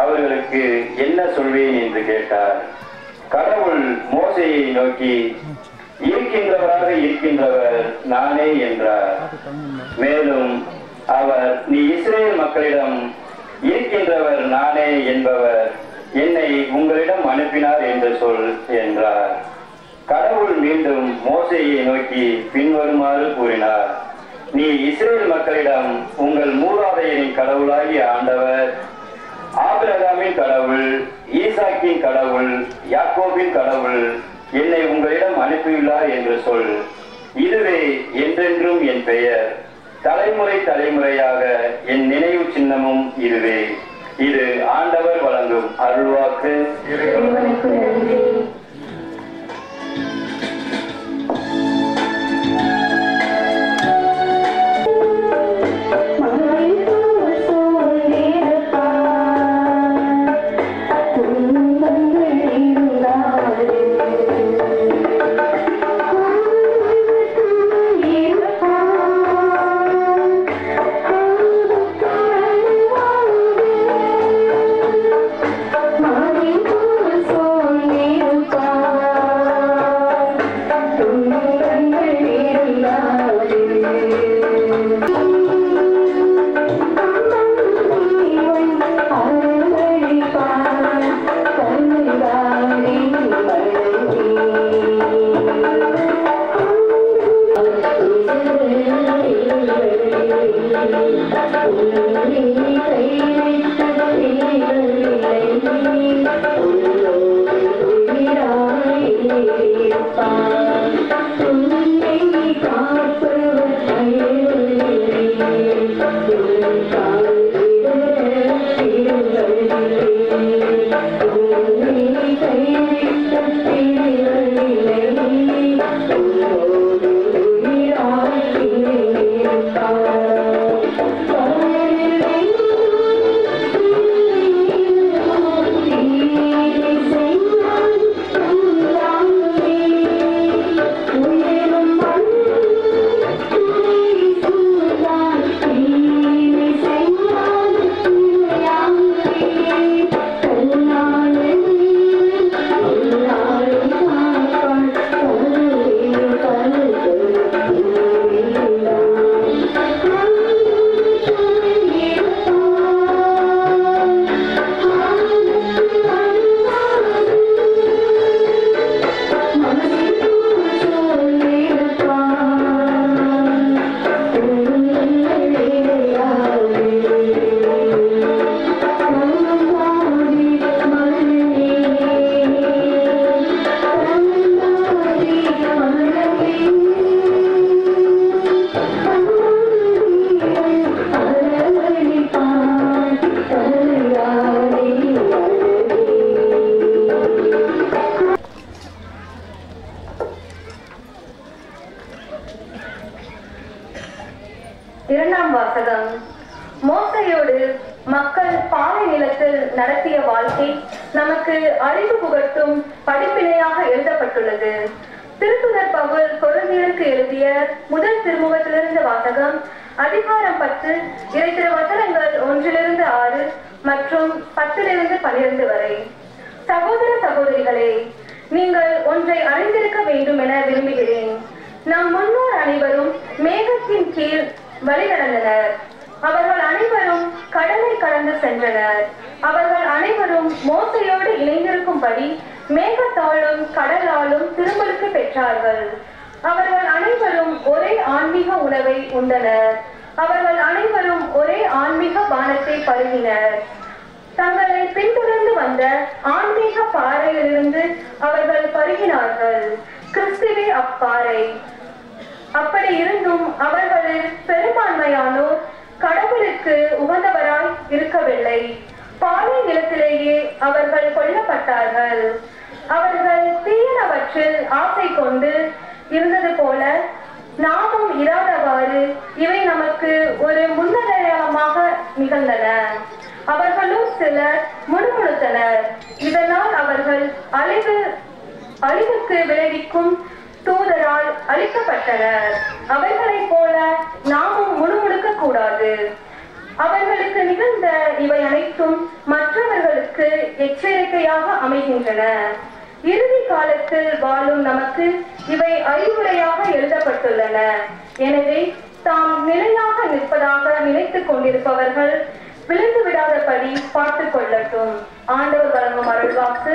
அவர்களுக்கு என்ன சொல்வேன் என்று கேட்டார். கடவுள் மோசேயை நோக்கி, இருக்கின்றவராக இருக்கின்றவர் நானே என்றார். மேலும் அவர், நீ இஸ்ரேல் மக்களிடம் இருக்கின்றவர் நானே என்பவர் என்னை உங்களிடம் அனுப்பினார் என்று சொல் என்றார். கடவுள் மீண்டும் மோசேயை நோக்கி பின்வருமாறு கூறினார். நீ இஸ்ரேல் மக்களிடம், உங்கள் மூதாதையரின் கடவுளாகிய ஆண்டவர் ஆபிரகாமின் கடவுள், ஈசாக்கின் கடவுள், யாக்கோபின் கடவுள் என்னை உங்களிடம் அனுப்பியுள்ளார் என்று சொல். இதுவே என்றென்றும் என் பெயர், தலைமுறை தலைமுறையாக என் நினைவு சின்னமும் இதுவே. இது ஆண்டவர் வழங்கும் அருள்வாக்கு. Thank you. வாசகம். மோசையோடு மக்கள் பாலை நிலத்தில் நடத்திய வாழ்க்கை நமக்கு அறிவு புகட்டும் படிப்பினையாக எழுதப்பட்டுள்ளது. திருத்துதர் பவுல் கொரிந்தியருக்கு எழுதிய முதல் திருமுகத்திலிருந்து வாசகம், அதிகாரம் 10, இறைத்திரு வசனங்கள் 1-6 மற்றும் 10-12 வரை. சகோதர சகோதரிகளே, நீங்கள் ஒன்றை அறிந்திருக்க வேண்டும் என விரும்புகிறேன். நம் முன்னோர் அனைவரும் மேகத்தின் கீழ் வழி நடந்தனர். அவர்கள் அனைவரும் கடலை கடந்து சென்றனர். அவர்கள் அனைவரும் மோசையோடு இணைந்திருக்கும்படி மேகத்தாலும் கடலாலும் திருமுழுக்கு பெற்றார்கள். அவர்கள் அனைவரும் ஒரே ஆன்மீக உணவை உண்டனர். அவர்கள் அனைவரும் ஒரே ஆன்மீக பானத்தை பருகினர். தங்களை பின்தொடர்ந்து வந்த ஆன்மீக பாறையிலிருந்து அவர்கள் பருகினார்கள். கிறிஸ்துவே அப்பாறை. அப்படி இருந்தும் அவர்களில் பெரும்பான்மையானோர் கடவுளுக்கு உகந்தவராய் இருக்கவில்லை. பாலை நிலத்திலேயே அவர்கள் கொல்லப்பட்டார்கள். அவர்கள் தீயனவற்றில் ஆசை கொண்டு இருந்தது போல நாமும் இராதவாறு இவை நமக்கு ஒரு முன்னடையாளமாக நிகழ்ந்தன. அவர்களும் சிலர் முணுமுணுத்தனர். இதனால் அவர்கள் அழிவுக்கு விளைவிக்கும் தூதரால் அழிக்கப்பட்டனர். அவர்களைப் போல நாமும் முணுமுணுக்க கூடாது. அவர்களுக்கு நிகழ்ந்த இவை அனைத்தும் மற்றவர்களுக்கு எச்சரிக்கையாக அமைகின்றன. இறுதி காலத்தில் வாழும் நமக்கு இவை அறிவுரையாக எழுதப்பட்டுள்ளன. எனவே தாம் நிலையாக நிற்பதாக நினைத்துக் கொண்டிருப்பவர்கள் விழுந்து விடாதபடி பார்த்துக் கொள்ளட்டும். ஆண்டவர் வழங்கும் அருள்வாக்கு.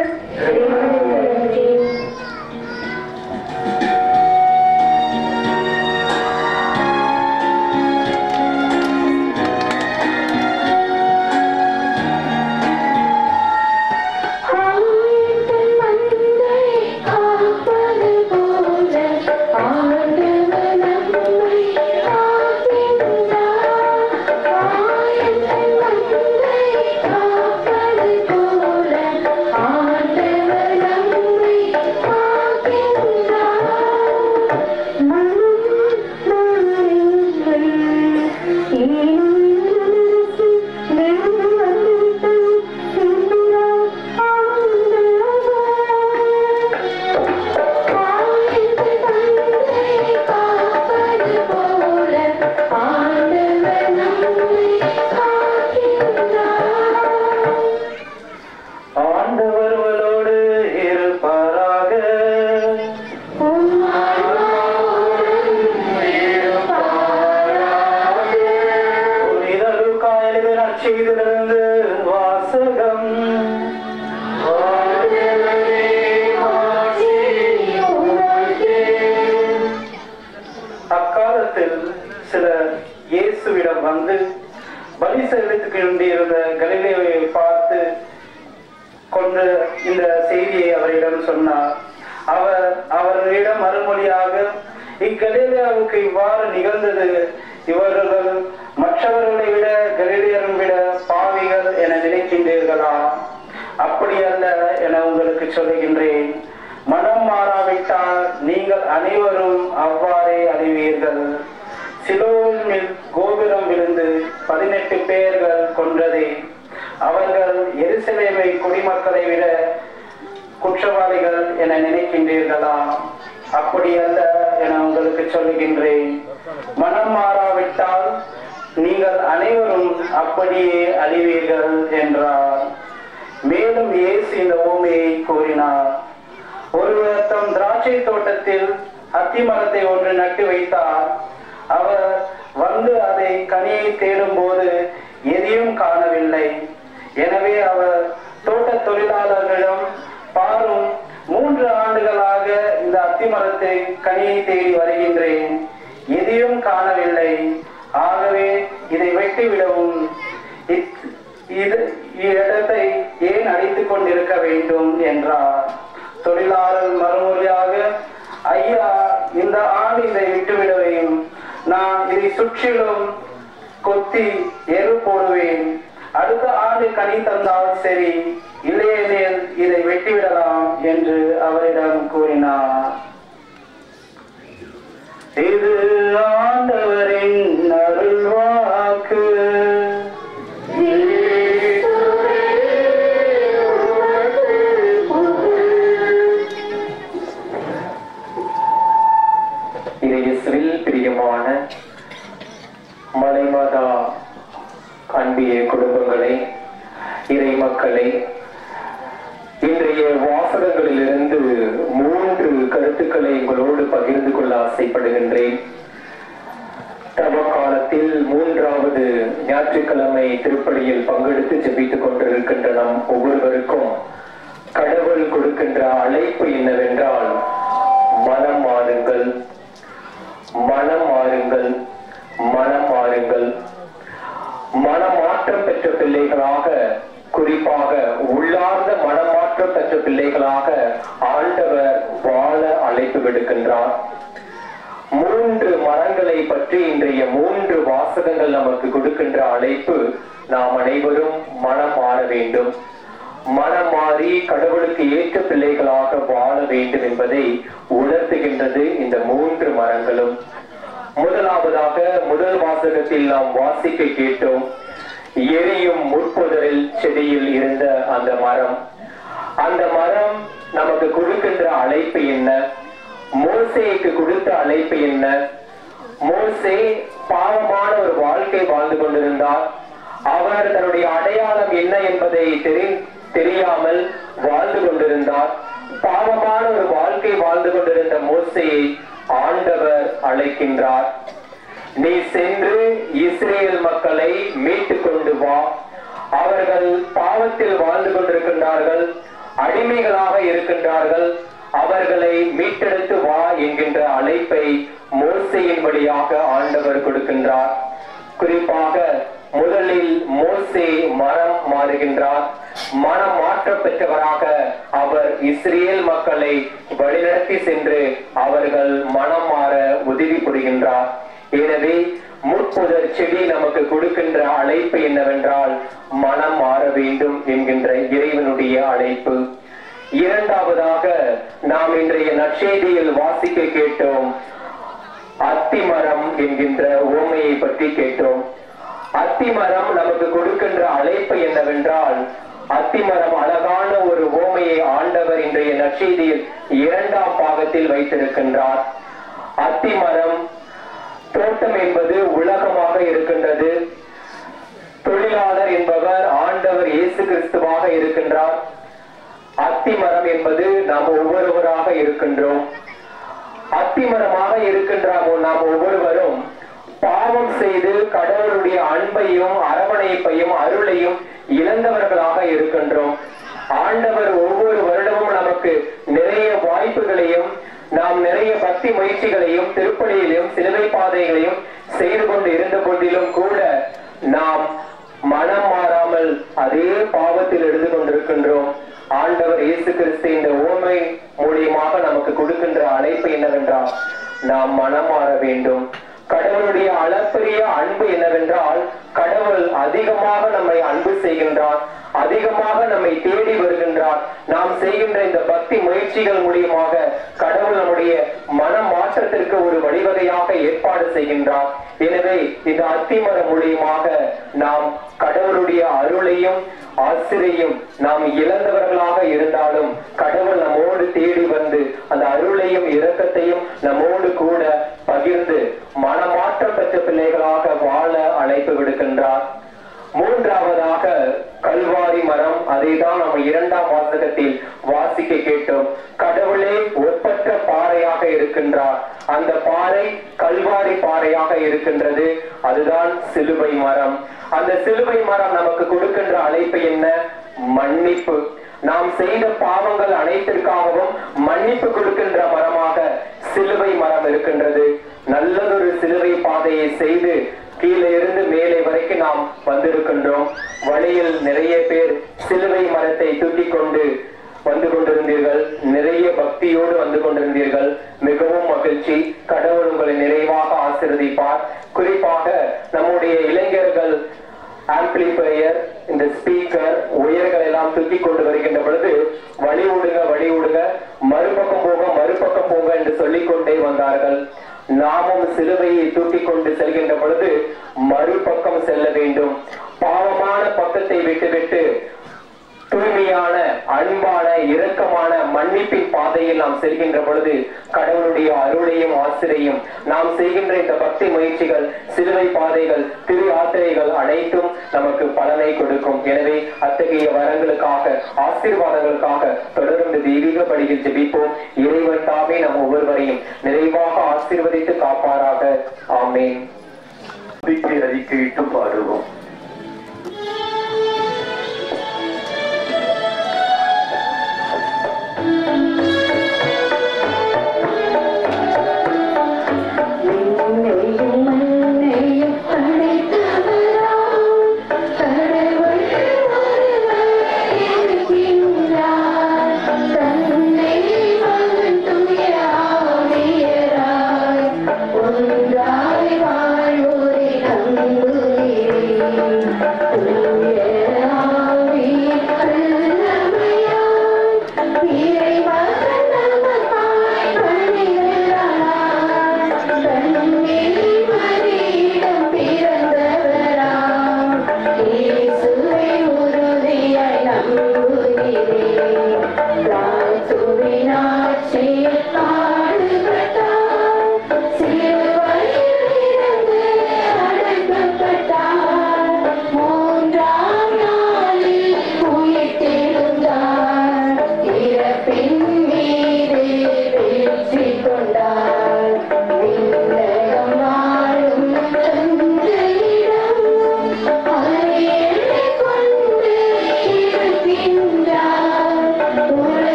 இது ஆண்டவரின் அருள்வாக்கு. ஆசைப்படுகின்றேன். தவ காலத்தில் 3வது ஞாயிற்றுக்கிழமை திருப்பலியில் பங்கெடுத்து ஜெபித்துக் கொண்டிருக்கின்ற நம் ஒவ்வொருவருக்கும் கடவுள் கொடுக்கின்ற அழைப்பு என்னவென்றால், மனம் மாறுங்கள், மனம் மாறுங்கள், மனம் மாறுங்கள். மனமாற்றம் பெற்ற பிள்ளைகளாக, குறிப்பாக உள்ளார்ந்த மனமாற்றம் பெற்ற பிள்ளைகளாக ஆண்டவர் வாழ அழைப்பு விடுக்கின்றார். 3 மரங்களை பற்றி இன்றைய 3 வாசகங்கள் நமக்கு கொடுக்கின்ற அழைப்பு, நாம் அனைவரும் மனம் மாற வேண்டும், மனம் மாறி கடவுளுக்கு ஏற்ற பிள்ளைகளாக வாழ வேண்டும் என்பதை உணர்த்துகின்றது இந்த 3 மரங்களும். முதலாவதாக முதல் வாசகத்தில் நாம் வாசிக்க கேட்டோம், எரியும் முட்புதரில் செடியில் இருந்த அந்த மரம். அந்த மரம் நமக்கு கொடுக்கின்ற அழைப்பு என்ன? மோசேக்கு கொடுத்த அழைப்பு என்ன? மோசே பாவமான ஒரு வாழ்க்கை வாழ்ந்து கொண்டிருந்தார். அவர் தன்னுடைய அடையாளம் என்ன என்பதை தெரியாமல் வாழ்ந்து கொண்டிருந்தார். பாவமான ஒரு வாழ்க்கை வாழ்ந்து கொண்டிருந்த மோசேயை ஆண்டவர் அழைக்கின்றார். நீ சென்று இஸ்ரேல் மக்களை மீட்டு கொண்டு வா, அவர்கள் பாவத்தில் வாழ்ந்து கொண்டிருக்கின்றார்கள், அடிமைகளாக இருக்கின்றார்கள், அவர்களை மீட்டெடுத்து வா என்கின்ற அழைப்பை மோசேயின் வழியாக ஆண்டவர் கொடுக்கின்றார். குறிப்பாக முதலில் மோசே மனம் மாறுகின்றார். மனம் மாற்ற பெற்றவராக அவர் இஸ்ரேல் மக்களை வழிநடத்தி சென்று அவர்கள் மனம் மாற உதவி புரிகின்றார். எனவே முட்புதர் செடி நமக்கு கொடுக்கின்ற அழைப்பு என்னவென்றால், மனம் மாற வேண்டும் என்கின்ற இறைவனுடைய அழைப்பு. இரண்டாவதாக நாம் இன்றைய நற்செய்தியில் வாசிக்க கேட்டோம், அத்திமரம் என்கின்ற உவமையை பற்றி கேட்டோம். அத்திமரம் நமக்கு கொடுக்கின்ற அழைப்பு என்னவென்றால், அத்திமரம் அழகான ஒரு உவமையை ஆண்டவர் இன்றைய நற்செய்தியில் 2ஆம் பாகத்தில் வைத்திருக்கின்றார். அத்திமரம் தோட்டம் என்பது உலகமாக இருக்கின்றது. தொழிலாளர் என்பவர் ஆண்டவர் இயேசு கிறிஸ்துவாக இருக்கின்றார். அத்திமரம் என்பது நாம் ஒவ்வொருவராக இருக்கின்றோம். அத்திமரமாக இருக்கின்ற நாம் ஒவ்வொருவரும் பாவம் செய்து கடவுளுடைய அன்பையும் அரவணைப்பையும் அருளையும் இழந்தவர்களாக இருக்கின்றோம். ஆண்டவர் ஒவ்வொரு வருடமும் நமக்கு நிறைய வாய்ப்புகளையும், நாம் நிறைய பக்தி முயற்சிகளையும், திருப்பலியிலும் சிலுவை பாதைகளையும் செய்து கொண்டு இருந்த போதிலும் கூட நாம் மனம் மாறாமல் அதே பாவத்தில் எழுந்து கொண்டிருக்கின்றோம். ஆண்டவர் இயேசு கிறிஸ்து இந்த உவமை மூலியமாக நமக்கு கொடுக்கின்ற அழைப்பு என்னவென்றால், நாம் மனம் மாற வேண்டும். கடவுளுடைய அளப்பரிய அன்பு என்னவென்றால், கடவுள் அதிகமாக நம்மை அன்பு செய்கின்றார், அதிகமாக நம்மை தேடி வருகின்றார். நாம் செய்கின்ற இந்த பக்தி முயற்சிகள் மூலியமாக கடவுள் நம்முடைய மன மாற்றத்திற்கு ஒரு வழிவகையாக ஏற்பாடு செய்கின்றார். எனவே இந்த அத்திமரம் மூலியமாக நாம் கடவுளுடைய அருளையும் ஆசிரியையும் நாம் இழந்தவர்களாக இருந்தாலும் கடவுள் நம்மோடு தேடி வந்து அந்த அருளையும் இரக்கத்தையும் நம்மோடு கூட பகிர்ந்து மனமாற்றம் பெற்ற பிள்ளைகளாக வாழ அழைப்பு விடுக்கின்றார். மூன்றாவதாக கல்வாரி மரம், அதை தான் நம்ம 2ஆம் வாசகத்தில் வாசிக்க கேட்டோம். கடவுளே ஒப்பற்ற பாறையாக இருக்கின்றார். அந்த பாறை கல்வாரி பாறையாக இருக்கின்றது. அதுதான் சிலுவை மரம். அந்த சிலுவை மரம் நமக்கு கொடுக்கின்ற அழைப்பு என்ன? மன்னிப்பு. நாம் செய்த பாவங்கள் அனைத்திற்காகவும் மன்னிப்பு கொடுக்கின்ற மரமாக சிலுவை மரம் இருக்கின்றது. நல்லதொரு சிலுவை பாதையை செய்து கீழே இருந்து மேலே வரைக்கும் நாம் வந்திருக்கின்றோம். வழியில் நிறைய பேர் சிலுவை மரத்தை தூக்கி கொண்டு வந்து கொண்டிருந்தீர்கள், நிறைய பக்தியோடு வந்து கொண்டிருந்தீர்கள். மிகவும் மகிழ்ச்சி. கடவுள் உங்களை நிறைவாக ஆசீர்வதிப்பார். குறிப்பாக நம்முடைய இளைஞர்கள் ஆம்பிளிஃபையர், இந்த ஸ்பீக்கர், உயர்கள் எல்லாம் தூக்கி கொண்டு வருகின்ற பொழுது வழி விடுங்க, மறுபக்கம் போங்க என்று சொல்லிக்கொண்டே வந்தார்கள். நாமும் சிலுவையை தூக்கி கொண்டு செல்கின்ற பொழுது மறுபக்கம் செல்ல வேண்டும். பாவமான பக்கத்தை விட்டுவிட்டு தூய்மையான, அன்பான, இரக்கமான மன்னிப்பின் பாதையில் நாம் செல்கின்ற பொழுது கடவுளுடைய அருளையும் ஆசிரையும் நாம் செய்கின்ற இந்த பக்தி முயற்சிகள், சிலுவை பாதைகள், திரு யாத்திரைகள் அனைத்தும் நமக்கு பலனை கொடுக்கும். எனவே அத்தகைய வரங்களுக்காக, ஆசீர்வாதங்களுக்காக தொடர்ந்து தெய்வீக படியில் ஜெபிப்போம். இறைவன் தாமே நம் ஒவ்வொருவரையும் நிறைவாக ஆசீர்வதித்து காப்பாராக. ஆமென். அறிக்கையிட்டு பாடுவோம்.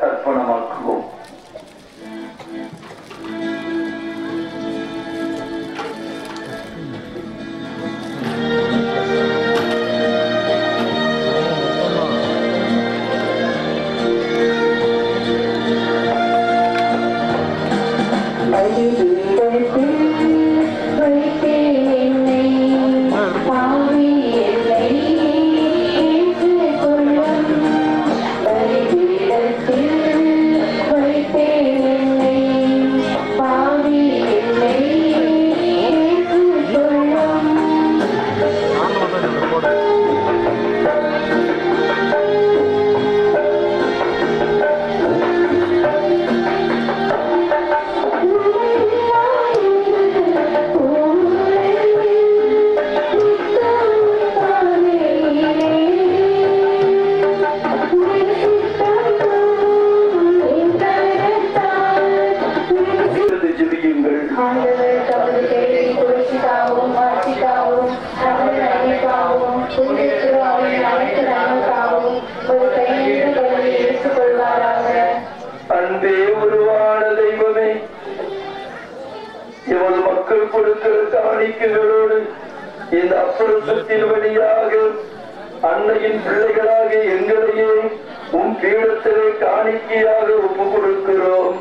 அர்ப்பணமாக்குவோம். அன்பே உருவான தெய்வமே, எமது மக்கள் கொடுக்கிற காணிக்கைகளோடு இந்த அப்புறத்தின் வழியாக அன்னையின் பிள்ளைகளாக எங்களையே உம் பீடத்திலே காணிக்கையாக ஒப்பு கொடுக்கிறோம்.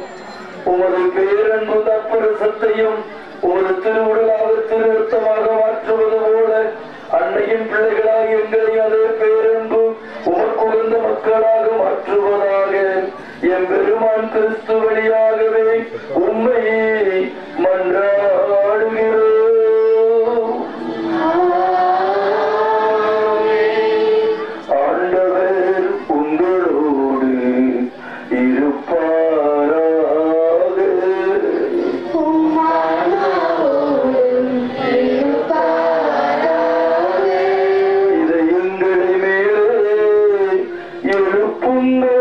உமது பேரன்பு அப்புறத்தையும் ஒரு திருவுடலாக திருத்தமாக மாற்றுவது போல அன்னையின் பிள்ளைகளாக எங்களை அதே பேரன்பு உமக்குகந்த மக்களாக மாற்றுவதாக எம் பெருமான் கிறிஸ்து வழியாகவே உண்மையை மன்றாடுகிறோம். ஆண்டவர் உங்களோடு இருப்பாராக. இதை எங்களை மேலே எழுப்புங்கள்.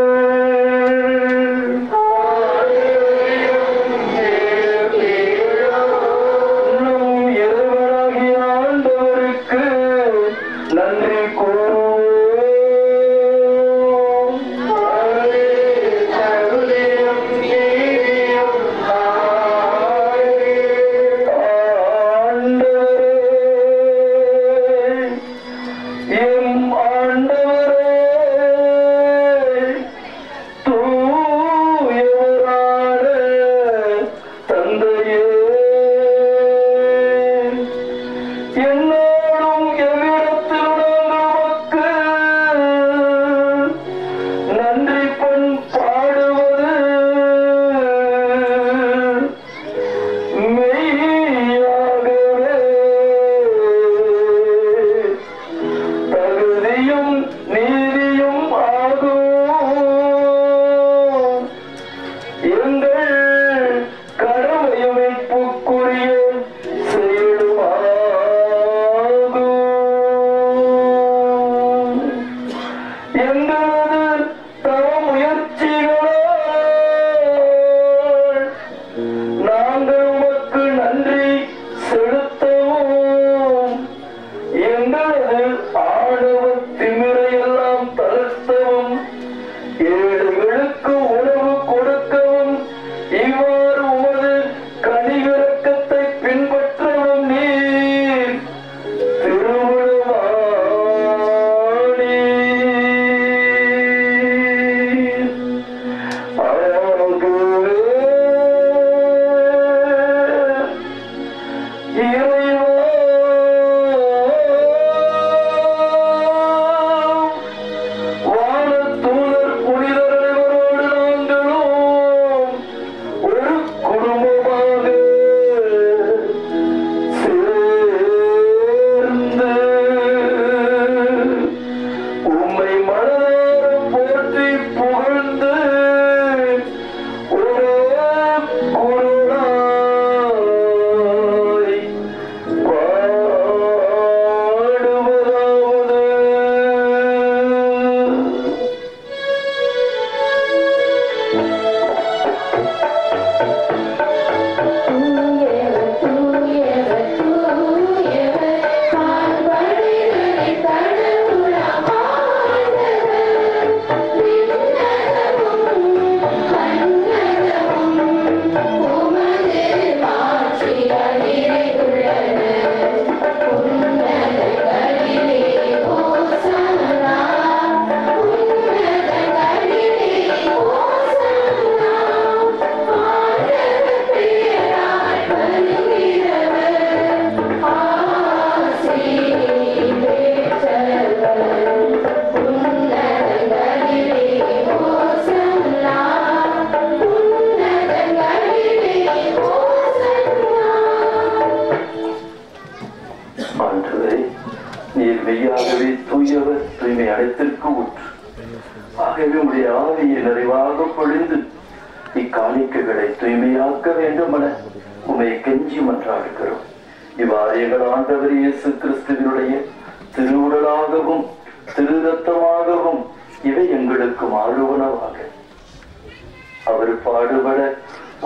உங்களது ஆணவ திமிரையெல்லாம் தளர்த்தவும் ஏழைகளுக்கு உணவு கொடுக்கவும் இவ்வாறு உமது கனிவிறக்கத்தை பின்பற்றவும் நீர் இக்காணிக்கைகளை தூய்மையாக்க வேண்டும் என உமை கெஞ்சி மன்றாடுகிறோம். இவ்வாறு எங்கள் ஆண்டவர் இயேசு கிறிஸ்துவினுடைய திருவுடலாகவும் திரு ரத்தமாகவும் இவை எங்களுக்கு மாறுவனவாக. அவர் பாடுபட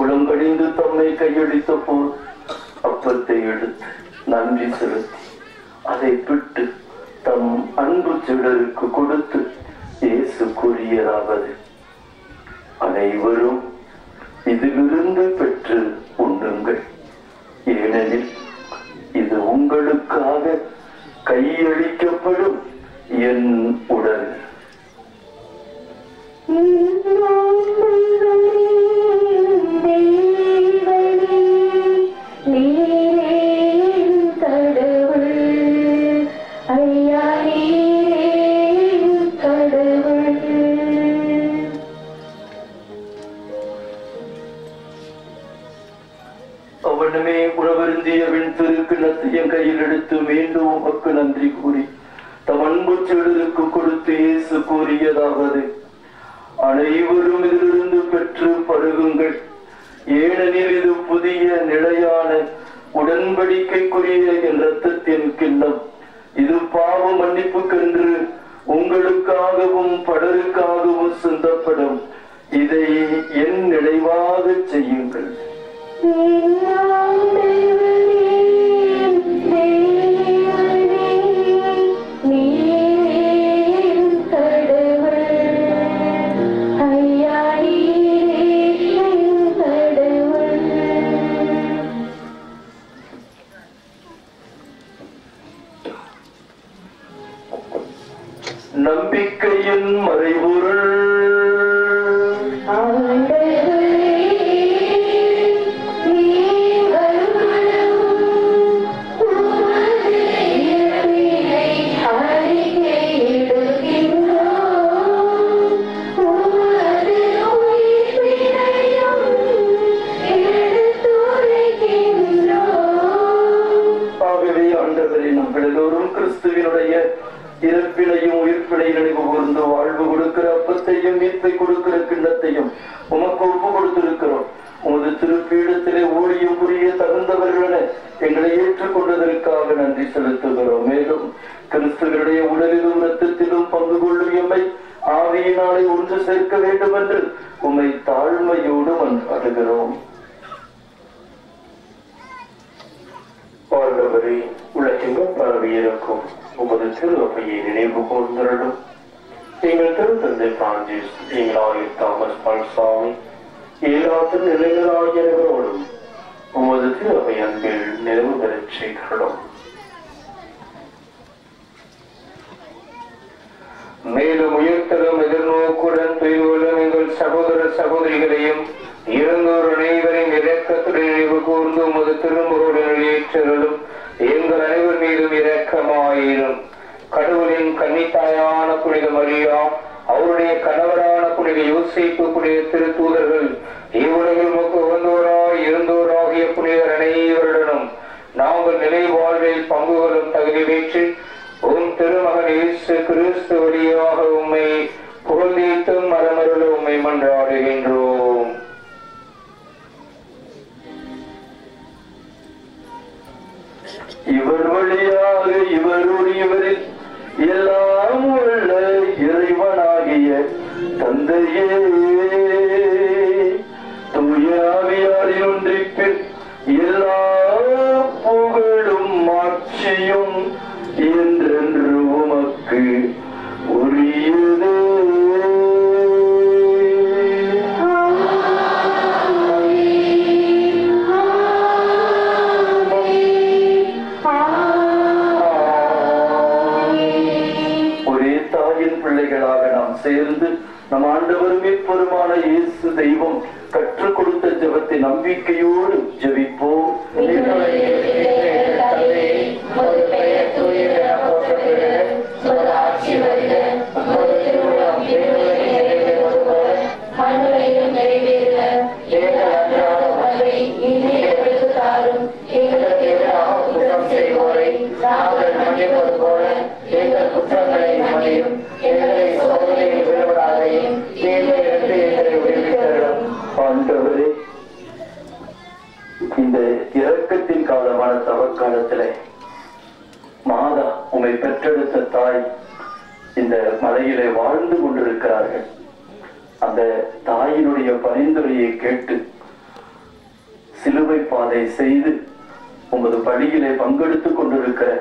உளங்கடிந்து தம்மை கையளித்த போல் அப்பத்தை எடுத்து நன்றி செலுத்தி அதை பிட்டு தம் அன்பு சீடருக்கு கொடுத்து இயேசு கூறியதாவது: அனைவரும் இதிலிருந்து பெற்று உண்ணுங்கள், ஏனெனில் இது உங்களுக்காக கையளிக்கப்படும் என் உடல். அவனுமே உணவருந்தியவின் திருக்கிணத்தையும் கையில் எடுத்து மீண்டும் உமக்கு நன்றி கூறி தம் அன்பு செடுதலுக்கு கொடுத்து இயேசு கூறியதாவது: அனைவரும் இதிலிருந்து பெற்று பருகுங்கள், ஏனெனில் இது புதிய நிலையான உடன்படிக்கைக்குரிய என் இரத்தத்தின் கிண்ணம். இது பாவ மன்னிப்புக்கென்று உங்களுக்காகவும் பலருக்காகவும் சிந்தப்படும். இதை என் நினைவாக செய்யுங்கள். நம்பிக்கையின் மறைபொருள் கிறிஸ்துவினுடைய இறப்பினையும் உயிர்ப்பினை நினைவு கூர்ந்து வாழ்வு கொடுக்கிற அப்பத்தையும் மீட்பை கொடுக்கிற கிண்ணத்தையும் உமக்கு ஒப்பு கொடுத்திருக்கிறோம். உமது திருப்பீடத்திலே ஊழியம் புரிய தகுந்தவர்களென எங்களை ஏற்றுக்கொண்டதற்காக நன்றி செலுத்துகிறோம். மேலும் கிறிஸ்துவனுடைய உடலிலும் இரத்தத்திலும் பங்கு கொள்ளும் எம்மை ஆவியினாலே ஒன்று சேர்க்க வேண்டும் என்று உம்மை தாழ்மையோடு மன்றாடுகிறோம். ஆண்டவரே, உலகெங்கும் பரவி இருக்கும் உமது திருவையை நினைவு கூர்ந்தருளும். எங்கள் திருத்தந்தை பிரான்சிஸ், எங்கள் ஆயர் தாமஸ் பல்சாமி, ஏழாவது நிலையராகியவரோடும் உமது திருவை அன்பில் நிறைவு பெறச் செய்தருளும். மேலும் உயர்த்தலும் எதிர்நோக்குடன் துயிலும் எங்கள் சகோதர சகோதரிகளையும் இறந்தோர் அனைவரின் இரக்கத்துடன் நினைவு கூர்ந்து உமது திருமுருடன் ஏற்றலும் எங்கள் அனைவர் மீதும் இரக்கமாயிரும். கடவுளின் கன்னித்தாயான புனித மரியா, அவருடைய கணவரான புனித யோசேப்பு, புனித திருத்தூதர்கள், இவ்வுலகில் உகந்தோராய் இருந்தோராகிய புனிதர் அனைவருடனும் நாங்கள் நிலை வாழ்வில் பங்குகளும் தகுதி பெற்று உம் திருமகன் இயேசு கிறிஸ்து வழியாக உம்மை புகழ்ந்தீட்டும் மரமருள உம்மை மன்றாடுகின்றோம். இவர் வழியாக இவருடையவரில் எல்லாம் உள்ள இறைவனாகிய தந்தையே, தூயாவியாரின் ஒன்றிப்பில் எல்லா புகழும் மாட்சியும் என்றென்று உமக்கு உரியது. ஒரே தாயின் பிள்ளைகளாக நாம் சேர்ந்து நம் ஆண்டவரும் மீட்பருமான இயேசு தெய்வம் கற்றுக் கொடுத்த ஜெபத்தை நம்பிக்கையோடு ஜெபிப்போம். ஆண்டவரே, இந்த இரக்கத்தின் காலமான தவக்காலத்திலே மாதா உம்மை பெற்றெடுத்த தாய் இந்த மலையிலே வாழ்ந்து கொண்டிருக்கிறார்கள். அந்த தாயினுடைய பரிந்துரையை கேட்டு சிலுவை பாதை செய்து உமது பணியிலே பங்கெடுத்துக் கொண்டிருக்கிற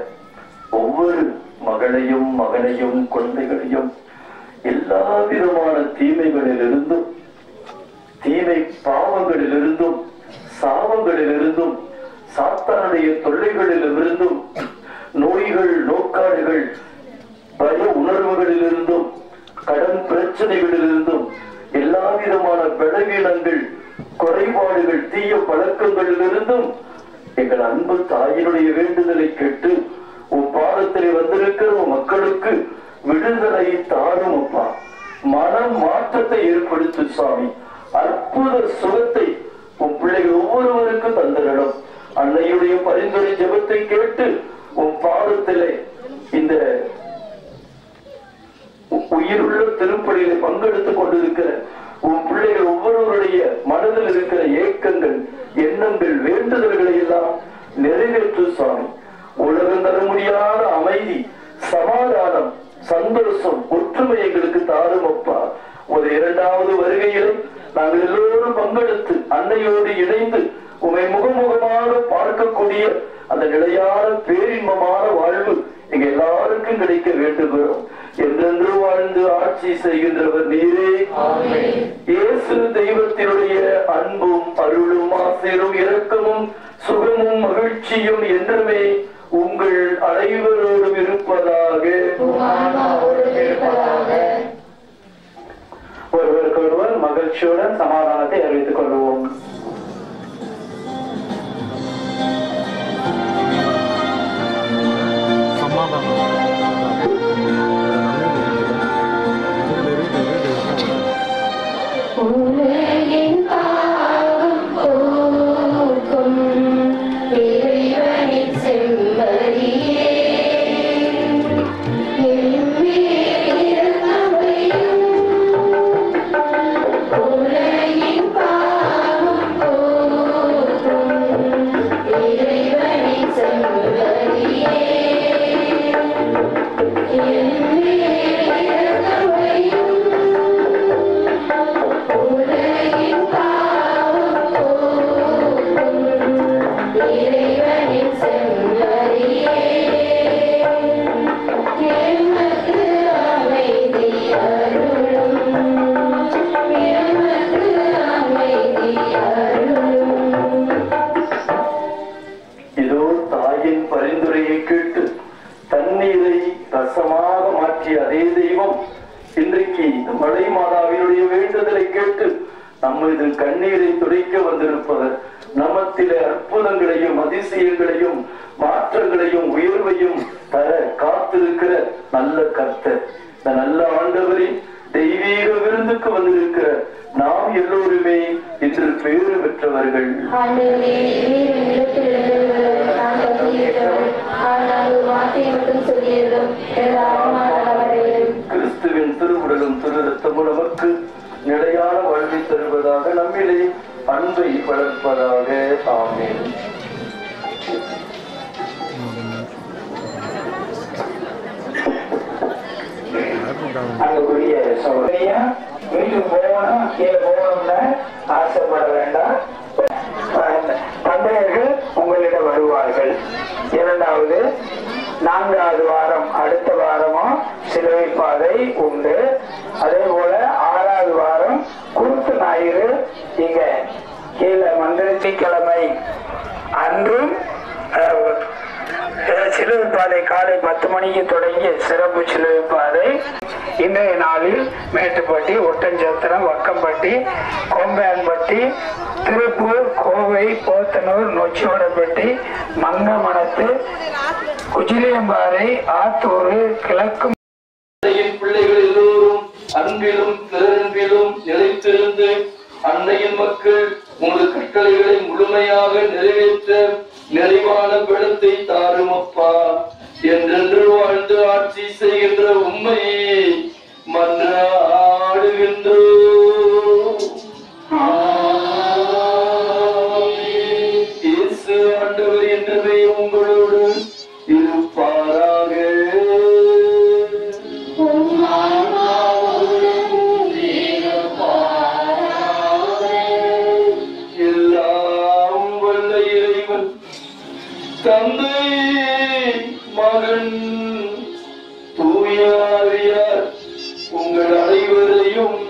ஒவ்வொரு மகளையும் மகனையும் குழந்தைகளையும் எல்லா விதமான தீமைகளிலிருந்தும், தீமை பாவங்களிலிருந்தும், சாபங்களிலிருந்தும், சாத்தானுடைய தொல்லைகளிலிருந்தும், நோய்கள், நோக்காடுகள், பய உணர்வுகளிலிருந்தும், கடன் பிரச்சனைகளிலிருந்தும், எல்லா விதமான பலவீனங்கள், குறைபாடுகள், தீய பழக்கங்களிலிருந்தும் எங்கள் அன்பு தாயினுடைய வேண்டுதலை கேட்டு உன் பாதத்திலே வந்திருக்கிற மக்களுக்கு விடுதலை தாரும் அப்பா. மனம் மாற்றத்தை ஏற்படுத்து சுவாமி. அற்புத சுகத்தை உன் பிள்ளைகள் ஒவ்வொருவருக்கும் தந்திரணும். அன்னையுடைய பரிந்துரை ஜெபத்தை கேட்டு உன் பாதத்திலே இந்த உயிருள்ள திருப்பலியிலே பங்கெடுத்துக் கொண்டிருக்கிற உன் பிள்ளைகள் ஒவ்வொருவருடைய மனதில் இருக்கிற ஏக்கங்கள், எண்ணங்கள், வேண்டுதல்களை எல்லாம் நிறைவேற்று சுவாமி. உலகம் தர முடியாத அமைதி, சமாதானம், சந்தோஷம், ஒற்றுமை எங்களுக்கு தாரும் அப்பா. ஒரு இரண்டாவது வருகையிலும் நாங்கள் எல்லோரும் பங்கெடுத்து அன்னையோடு இணைந்து உமை முகமுகமாக பார்க்கக்கூடிய அந்த நிலையான பேரின்பமான வாழ்வு எங்க எல்லாருக்கும் கிடைக்க வேண்டுகிறோம். என்றென்று வாழ்ந்து ஆட்சி செய்கின்றவர் நீரே. இயேசு தெய்வத்தினுடைய அன்பும் அருளும் ஆசீரும் இரக்கமும் சுகமும் மகிழ்ச்சியும் என்றுமே உங்கள் அனைவரோடும் இருப்பதாக. ஒருவருக்கொருவர் மகிழ்ச்சியுடன் சமாதானத்தை அறிவித்துக் கொள்வோம். உலகின் பாவம் போக்கும் இறைவனின் செம்மறியே, எம்மேல் இரக்கமையும். உலகின் பாவம் பிரகாசமாக மாற்றிய அதே தெய்வம் இன்றைக்கு இந்த மலை மாதாவினுடைய வேண்டுதலை கேட்டு நம்மது கண்ணீரை துடைக்க வந்திருப்பவர், நமத்திலே அற்புதங்களையும் அதிசயங்களையும் மாற்றங்களையும் உயர்வையும் தர காத்திருக்கிற நல்ல கர்த்தர். இந்த நல்ல ஆண்டவரின் தெய்வீக விருந்துக்கு வந்திருக்கிற நாம் எல்லோருமே இன்று பேறு பெற்றவர்கள். கிறிஸ்துவின் திருவுடலும் திரு ரத்தமும் நமக்கு நிலையான வாழ்வை தருவதாக, நம்மிலே அன்பை வளர்ப்பதாக. ஆமென். அங்குரிய சௌகரியா வீட்டுக்கு போகணும், கீழே போகணும்னு ஆசைப்பட வேண்டாம். தந்தையர்கள் உங்களிடம் வருவார்கள். இரண்டாவது 4வது வாரம், அடுத்த வாரமும் சிலுவை பாதை உண்டு. அதே போல 6வது வாரம் குருத்து ஞாயிறு இங்க கீழே மந்திரத்திக்கிழமை அன்றும் சிலுவை பாதை காலை 10 மணிக்கு தொடங்கிய சிறப்பு சிலுவை பாதை. இன்றைய நாளில் மேட்டுப்பட்டி, ஒட்டஞ்சத்திரம், வக்கம்பட்டி, கோம்பேன்பட்டி, திருப்பூர், கோவை, போத்தனூர், நொச்சியோடப்பட்டி, மங்கமணத்து, குஜிலியம்பாறை, ஆத்தூர், கிழக்கு பிள்ளைகள் எல்லோரும் அன்பிலும் பேரன்பிலும் நிலைத்திருந்து அன்னையின் மக்கள் உங்கள் கட்டளைகளை முழுமையாக நிறைவேற்ற நிறைவான பலத்தை தாருமப்பா. என்றென்று வாழ்ந்து ஆட்சி செய்கின்ற உண்மையை மன்றாடுகின்றோம். இயேசு ஆண்டவர் என்றவே உங்களோடு இருப்பாராக. எல்லாம் வல்ல இறைவன் தந்தை, மகன், தூயாவியார் உங்கள் அனைவரையும்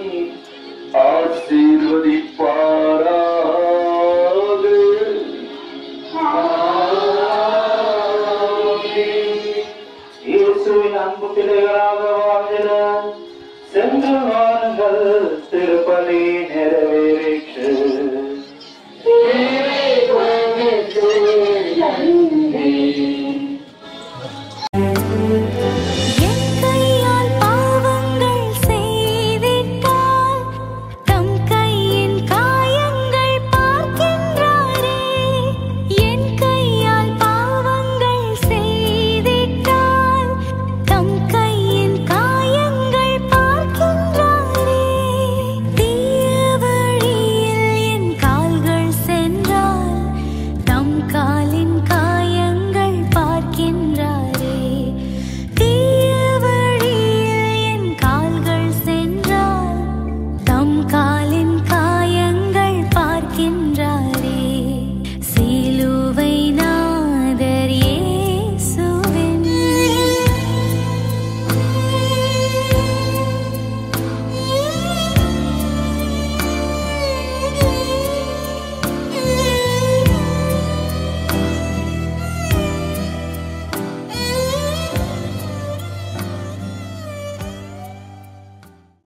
ஆசீர்வதிப்பாராக. இயேசுவின் அன்பு பிள்ளைகளாக வாழ்ந்திட சென்று வாருங்கள், திருப்பலி நிறைவேறிற்று.